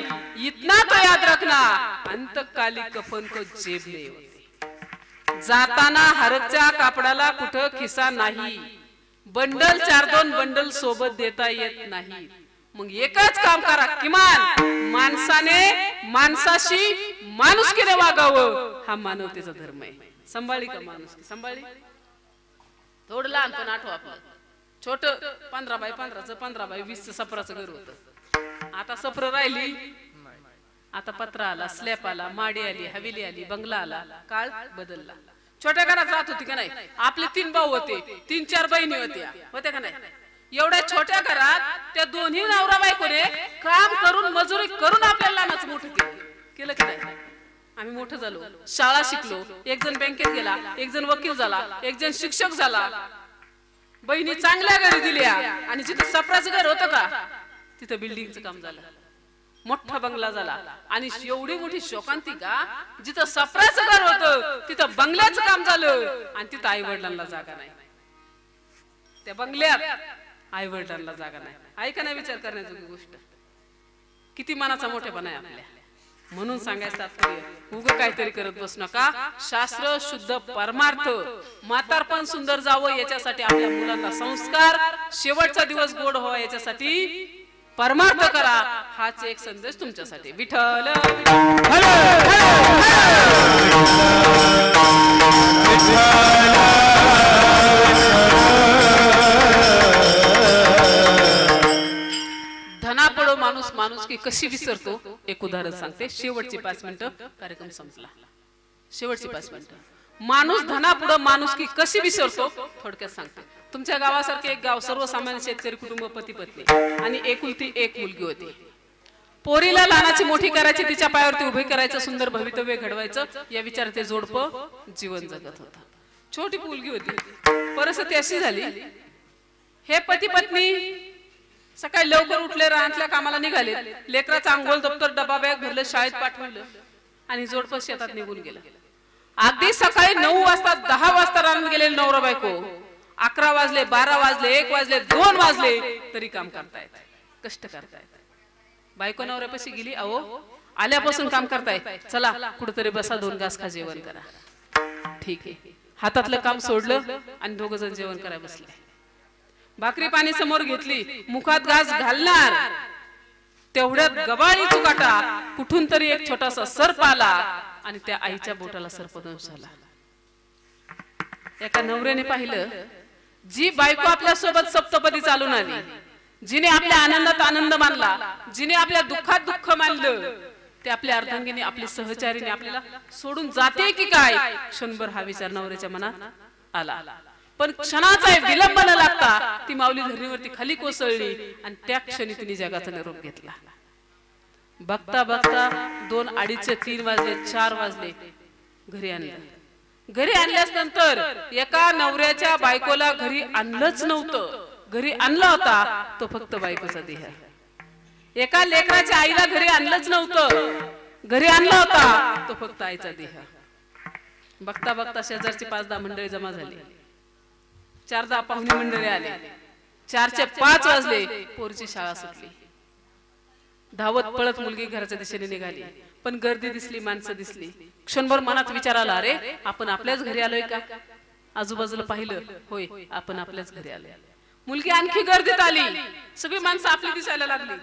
[SPEAKER 4] इतना तो याद रखना, अंतकाली कफन को जेब नहीं होती. जाताना हरकच्या कापडाला कुठं खिसा नाही, बंडल 4-2 बंडल सोबत देता येत नाही. मग एकच काम करा, किमान माणसाने माणसाशी माणुसकीने वागावं, हा मानवतेचा धर्म आहे. संभाळी का माणुसकी? संभाळी. थोडं लहानपण आठव आपलं, छोट 15x15चं 15x20चं सफराचं घर होतं. आता सफर राहिली, आता पत्र आला, स्लॅप आला, माडी आली, हवेली आली, बंगला आला, काळ बदलला. छोट्या घरात राहत होती का नाही? आपले 3 भाऊ होते, 3-4 बहिणी होत्या का नाही? एवढ्या छोट्या घरात त्या दोन्ही नवरा बायकोने काम करून मजुरी करून आपल्याला लहानच मोठं केलं की नाही? आम्ही मोठं झालो, शाळा शिकलो, एक जण बँकेत गेला, एक जण वकील झाला, एक जण शिक्षक झाला. बहिणी चांगल्या घरी दिल्या, आणि जिथं सफराचं घर होतं का तिथं बिल्डिंगचं काम झालं, मोठा बंगला झाला. आणि एवढी मोठी शोकांतिका, जिथं सफराचं घर होतं तिथं बंगल्याचं काम झालं, आणि तिथं आई वडिलांना जागा नाही. त्या बंगल्यात आई वडिलांना जागा नाही. ऐका नाही, विचार करण्याची गोष्ट. किती मनाचा मोठेपणा आहे आपल्या. म्हणून सांगायचं तात्पर्य उग काहीतरी करत बसू नका. शास्त्र शुद्ध परमार्थ, म्हातारपण सुंदर जावं याच्यासाठी, आपल्या मुलांना संस्कार, शेवटचा दिवस गोड व्हावा याच्यासाठी परमार्थ करा. हाच एक संदेश तुमच्यासाठी. विठ्ठल धना पडो माणूस माणूस की कशी विसरतो एक उदाहरण सांगते. शेवटची 5 मिनिटं कार्यक्रम संपला. शेवटची 5 मिनिटं. माणूस धना पुढं माणूस की कशी विसरतो थोडक्यात सांगते. तुमच्या गावासारखे एक गाव, सर्वसामान्य शेतकरी कुटुंब, पती पत्नी आणि एकुलती एक मुलगी होती. पोरीला लहानाची मोठी करायची, तिच्या पायावरती उभे करायचं, सुंदर भवितव्य घडवायचं या विचारात ते जोडपं जीवन जगत होता. छोटी मुलगी होती. परिस्थिती अशी झाली, हे पती पत्नी सकाळी लवकर उठले, रानातल्या कामाला निघाले. लेकराचा अंघोळ, दप्तर, डबा, बॅग भरलं, शाळेत पाठवलं आणि जोडपं शेतात निघून गेलं. अगदी सकाळी 9 वाजता 10 वाजता रानात गेलेले नवरा बायको 11 वाजले, 12 वाजले, 1 वाजले, 2 वाजले तरी काम करतायत, कष्ट करतायत. बायको नवऱ्यापाशी गेली, अहो आल्यापासून काम करताय, चला कुठेतरी बसा, 2 घास खा, जेवण करा. ठीक आहे. हातातलं काम सोडलं आणि 2 जण जेवण करायला बसले. भाकरी पाणी समोर घेतली, मुखात घास घालणार तेवढ्यात गबाळी चुकाटा, कुठून तरी एक छोटासा सर्प आला आणि त्या आईच्या बोटाला सर्पदंश झाला. एका नवऱ्याने पाहिलं, जी बायको आपल्या सोबत सप्तपदी चालून आली, जिने आपल्या आनंदात आनंद मानला, जिने आपल्या दुःखात दुःख मानलं, ते आपल्या अर्धांगिनी, आपली सहचारीने आपल्याला सोडून जाते की काय, क्षणभर हा विचार नवऱ्याच्या मनात आला. पण क्षणाचा विलंब न लागता ती माऊली धरणीवरती खाली कोसळली आणि त्या क्षणी तिने जगाचा निरोप घेतला. बघता बघता 2, 2:30, 3 वाजले, 4 वाजले. घरी आणलं. घरी आणल्यास नंतर एका नवऱ्याच्या बायकोला घरी आणलंच नव्हतं. घरी आणला होता तो फक्त बायकोचा देह. एका लेकराच्या आईला घरी आणलंच नव्हतं. घरी आणला होता तो फक्त आईचा देह. बघता बघता शेजारची 5-10 मंडळी जमा झाली. 4-10 पाहुणे मंडळी आले. 4चे 5 वाजले. पोरची शाळा सुटली. धावत पळत मुलगी घराच्या दिशेने निघाली. पण गर्दी दिसली, माणसं दिसली. क्षणभर मनात विचार आला, अरे आपण आपल्याच घरी आलोय का? आजूबाजूला पाहिलं, होय आपण आपल्याच घरी आलोय. मुलगी आणखी गर्दीत आली. सगळी माणसं आपली दिसायला लागली.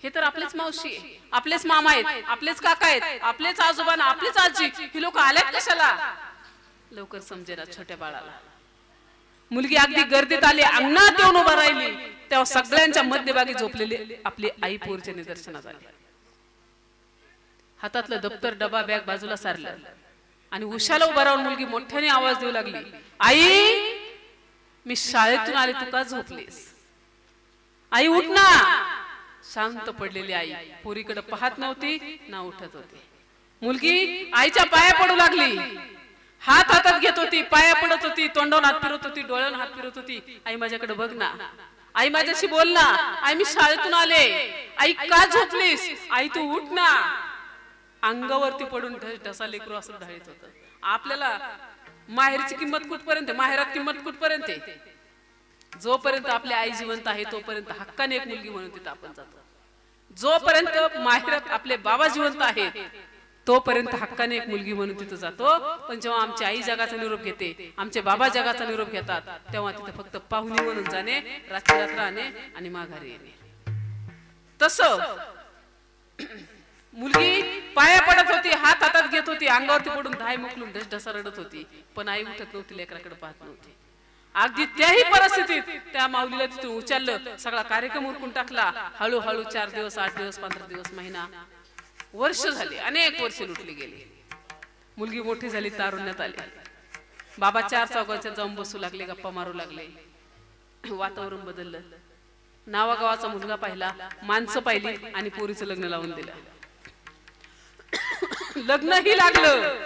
[SPEAKER 4] हे तर आपलेच मावशी आहे, आपलेच मामा आहेत, आपलेच काका आहेत, आपलेच आजोबा, आपलेच आजी. ही लोक आल्यात कशाला? लवकर समजेना छोट्या बाळाला. मुलगी अगदी गर्दीत आली, अंगणात येऊन उभा राहिली. तेव्हा सगळ्यांच्या मध्यभागी झोपलेली आपली आई पोरच्या निदर्शनात आली. हातातलं दप्तर, डबा, बॅग बाजूला सारलं आणि उशाला उभा राहून मुलगी मोठ्याने आवाज देऊ लागली, आई मी शाळेतून आले, तू का झोपलीस? आई उठ ना. शांत पडलेली आई पोरीकडे पाहत नव्हती ना उठत होती. मुलगी आईच्या पाया पडू लागली. हात हातात घेत होती, पाया पडत होती, तोंडावर हात फिरवत होती, डोळ्यावर हात फिरवत होती. आई माझ्याकडे बघ ना, आई माझ्याशी बोल ना, आई मी शाळेतून आले, आई का झोपलीस? आई तू उठ ना. अंगावरती पडून ढसा लेकरू असं ढाळीत होत. आपल्याला माहेरची किंमत कुठपर्यंत, माहेरात किंमत कुठपर्यंत? जोपर्यंत आपली आई जिवंत आहे तोपर्यंत हक्काने एक मुलगी म्हणून तिथं आपण जातो. जोपर्यंत माहेरात आपले बाबा जिवंत आहेत तोपर्यंत हक्काने एक मुलगी म्हणून तिथं जातो. पण जेव्हा आमची आई जगाचा निरोप घेते, आमचे बाबा जगाचा निरोप घेतात, तेव्हा तिथे फक्त पाहुणी म्हणून जाणे, रात्री रात्र राहणे आणि माघारी येणे. तसं मुलगी पाया पडत होती, हात हातात घेत होती, अंगावरती पडून धाय मुकलून ढसा रडत होती. पण आई उठत नव्हती, लेकराकडे पाहत नव्हती. अगदी त्याही परिस्थितीत त्या माऊलीला तिथून उचललं, सगळा कार्यक्रम उरकून टाकला. हळूहळू 4 दिवस, 8 दिवस, 15 दिवस, महिना, वर्ष झाली. अनेक वर्ष लुटली गेली. मुलगी मोठी झाली, तारुण्यात आली. बाबा 4 चौघांच्या जाऊन बसू लागले, गप्पा मारू लागले. वातावरण बदललं. नावागावाचा मुलगा पाहिला, माणसं पाहिली आणि पोरीचं लग्न लावून दिलं. लग्नही लागलं.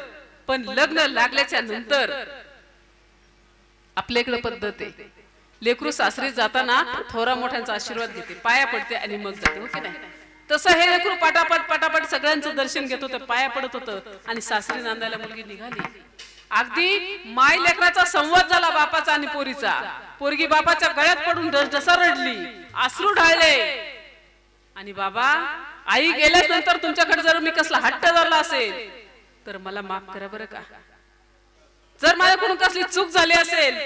[SPEAKER 4] पण लग्न लागल्याच्या नंतर आपल्या इकडे पद्धत आहे, लेकरू सासरी जाताना थोरा मोठ्यांचा आशीर्वाद घेते, पाया पडते आणि मग जाते, हो की नाही? तसं हे लेकरू पटापट पटापट सगळ्यांचं दर्शन घेत होतं, पाया पडत होतं आणि सासरी नांदायला मुलगी निघाली. अगदी माय लेकराचा संवाद झाला बापाचा आणि पोरीचा. पोरगी बापाच्या गळ्यात पडून ढसा रडली, अश्रू ढाळले आणि बाबा आई गेल्याच नंतर तुमच्याकडे जर मी कसला हट्ट धरला असेल तर मला माफ करा बरं का. जर माझ्याकडून कसली चूक झाली असेल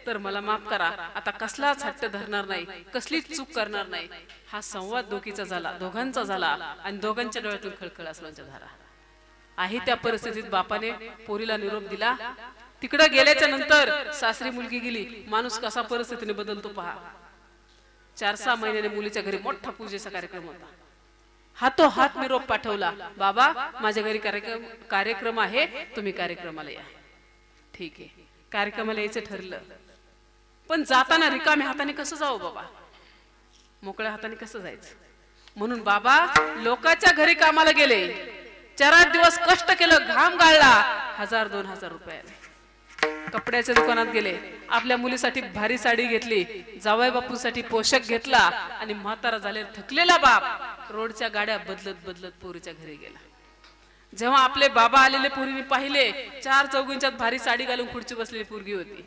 [SPEAKER 4] तर मला माफ करा. आता कसलाच हट्ट धरणार नाही, कसलीच चूक करणार नाही. हा संवाद दोघीचा झाला, दोघांचा झाला आणि दोघांच्या डोळ्यातून खळखळ असल्याच्या धारा आहे. त्या परिस्थितीत बापाने पोरीला निरोप दिला. तिकडे गेल्याच्या नंतर सासरी मुलगी गेली. माणूस कसा परिस्थितीने बदलतो पहा. 4-6 महिन्याने मुलीच्या घरी मोठा पूजेचा कार्यक्रम होता. हातोहात निरोप पाठवला, बाबा माझ्या घरी कार्यक्रम आहे, तुम्ही कार्यक्रमाला या. ठीक आहे, कार्यक्रमाला यायचं ठरलं. पण जाताना रिकाम्या हाताने कसं जाऊ बाबा, मोकळ्या हाताने कसं जायचं. म्हणून बाबा लोकांच्या घरी कामाला गेले. 4-8 दिवस कष्ट केलं, घाम गाळला. 1000-2000 रुपये कपड्याच्या दुकानात गेले. आपल्या मुलीसाठी भारी साडी घेतली, जावई बापूसाठी पोशाख घेतला आणि म्हातारा झालेला थकलेला बाप रोडच्या गाड्या बदलत बदलत पोरीच्या घरी गेला. जेव्हा आपले बाबा आलेले पोरीने पाहिले, 4 चौघींच्यात भारी साडी घालून खुर्ची बसलेली पोरगी होती.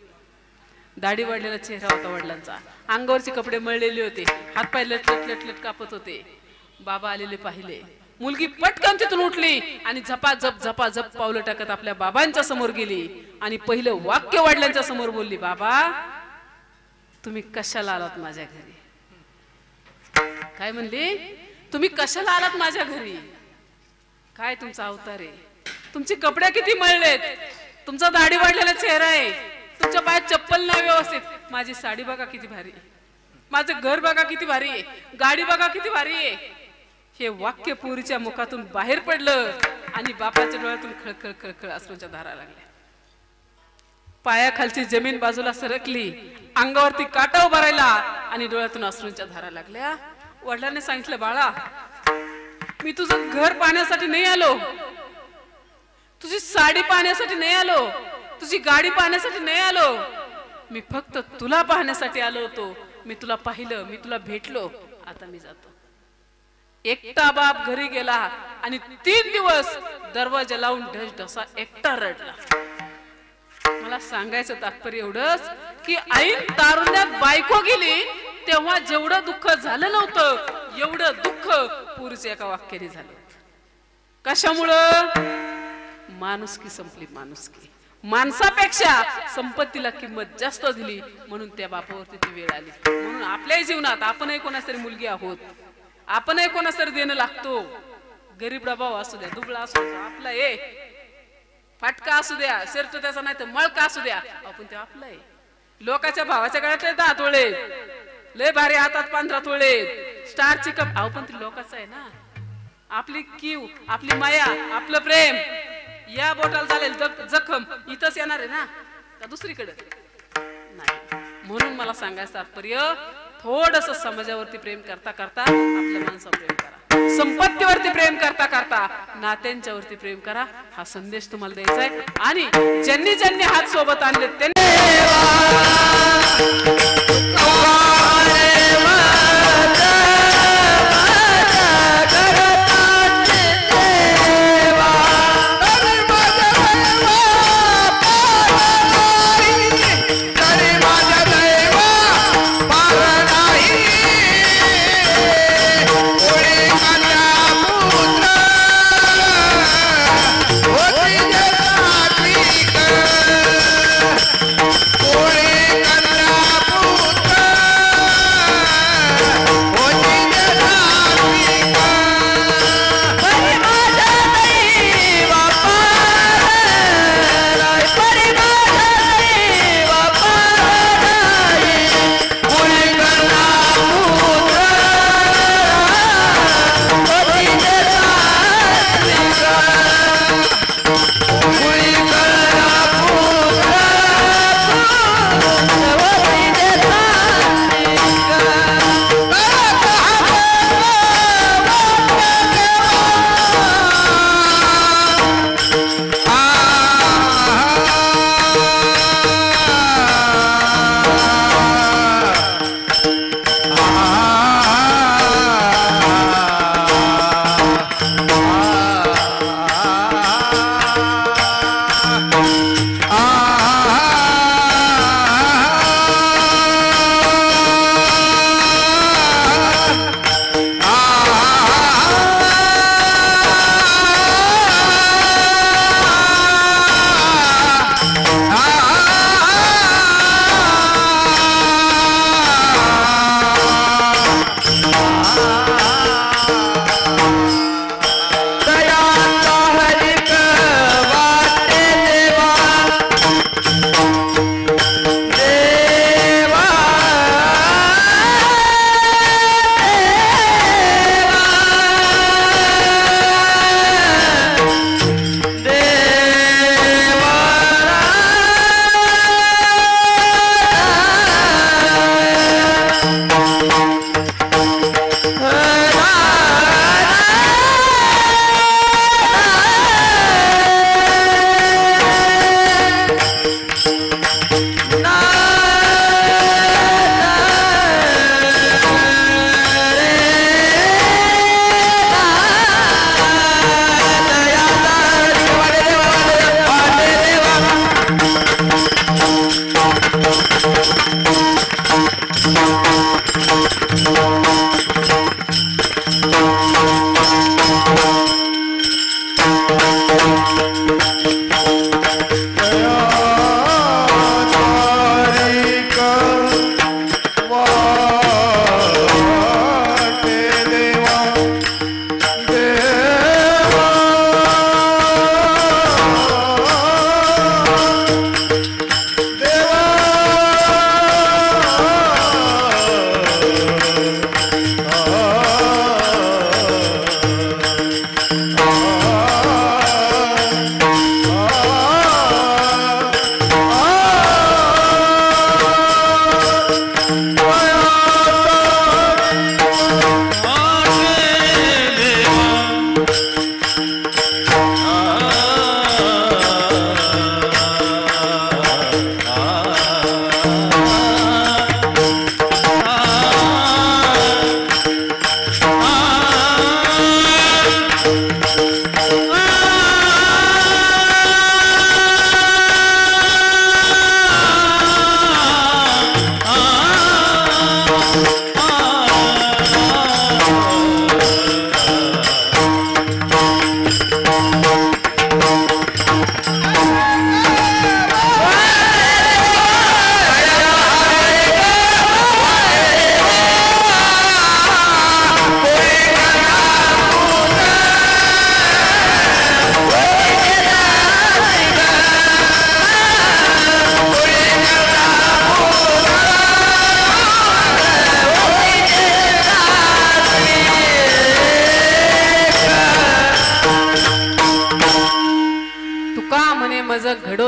[SPEAKER 4] दाढी वाढलेला चेहरा होता वडिलांचा, अंगावरचे कपडे मळलेले होते, हातपाय लटलट लटलट कापत होते. बाबा आलेले पाहिले. मुलगी पटकन तिथून उठली आणि झपाझप पावलं टाकत आपल्या बाबांच्या समोर गेली आणि पहिलं वाक्य वडिलांच्या समोर बोलली, बाबा तुम्ही कशाला आलात माझ्या घरी. काय म्हणली, तुम्ही कशाला आलात माझ्या घरी. काय तुमचा अवतार आहे, तुमचे कपडे किती मळलेत, तुमचा दाढी वाढलेला चेहरा आहे, तुमच्या पायात चप्पल नाही व्यवस्थित, माझी साडी बघा किती भारी आहे, माझं घर बघा किती भारी आहे, गाडी बघा किती भारी आहे. हे वाक्य पोरीच्या मुखातून बाहेर पडलं आणि बापाच्या डोळ्यातून खळखळ खळखळ अश्रूच्या धारा लागल्या. पायाखालची जमीन बाजूला सरकली, अंगावरती काटा उभा राहिला आणि डोळ्यातून अश्रूच्या धारा लागल्या. वडिलांनी सांगितलं, बाळा मी तुझं घर पाहण्यासाठी नाही आलो, तुझी साडी पाहण्यासाठी नाही आलो, तुझी गाडी पाहण्यासाठी नाही आलो, मी फक्त तुला पाहण्यासाठी आलो होतो. मी तुला पाहिलं, मी तुला भेटलो, आता मी जातो. एकटा बाप घरी गेला आणि 3 दिवस दरवाजा लावून ढसढसा एकटा रडला. मला सांगायचं तात्पर्य एवढंच की ऐन तारुण्यात बायको गेली तेव्हा जेवढं दुःख झालं नव्हतं एवढं दुःख पुरीच्या एका वाक्याने झालं. कशामुळं, माणुसकी संपली. माणुसकी, माणसापेक्षा संपत्तीला किंमत जास्त दिली म्हणून त्या बापावरती ती वेळ आली. म्हणून आपल्याही जीवनात आपणही कोणातरी मुलगी आहोत, आपणही कोणातरी देणं लागतो. गरीब डबाव असू द्या, दुबळा असू द्या, आपला फाटका असू द्या, शर्ट त्याचा नाही तर मळका असू द्या, आपण ते आपलं आहे. लोकांच्या भावाच्या गळ्यात 10 तोळे, लय भारी हातात 15 तोळे, स्टारची कप, अहो पण ते लोकांचं आहे ना. आपली कीव, आपली माया, आपलं प्रेम या बोटाला झालेल जखम इथंच येणार आहे ना, का दुसरीकडे नाही. म्हणून मला सांगायचं तात्पर्य, थोडस समाजावरती प्रेम करता करता आपल्या माणसावर प्रेम करा, संपत्तीवरती प्रेम करता करता नात्यांच्या वरती प्रेम करा. हा संदेश तुम्हाला द्यायचा आहे. आणि ज्यांनी ज्यांनी हात सोबत आणले त्यांनी
[SPEAKER 2] Puri Kanya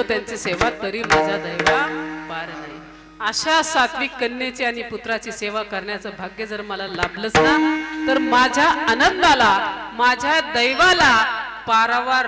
[SPEAKER 4] त्यांची सेवा तरी माझ्या दैवा पार नाही. अशा सात्विक कन्येची आणि पुत्राची सेवा करण्याचं भाग्य जर मला लाभलंच ना तर माझ्या आनंदाला माझ्या दैवाला पारावार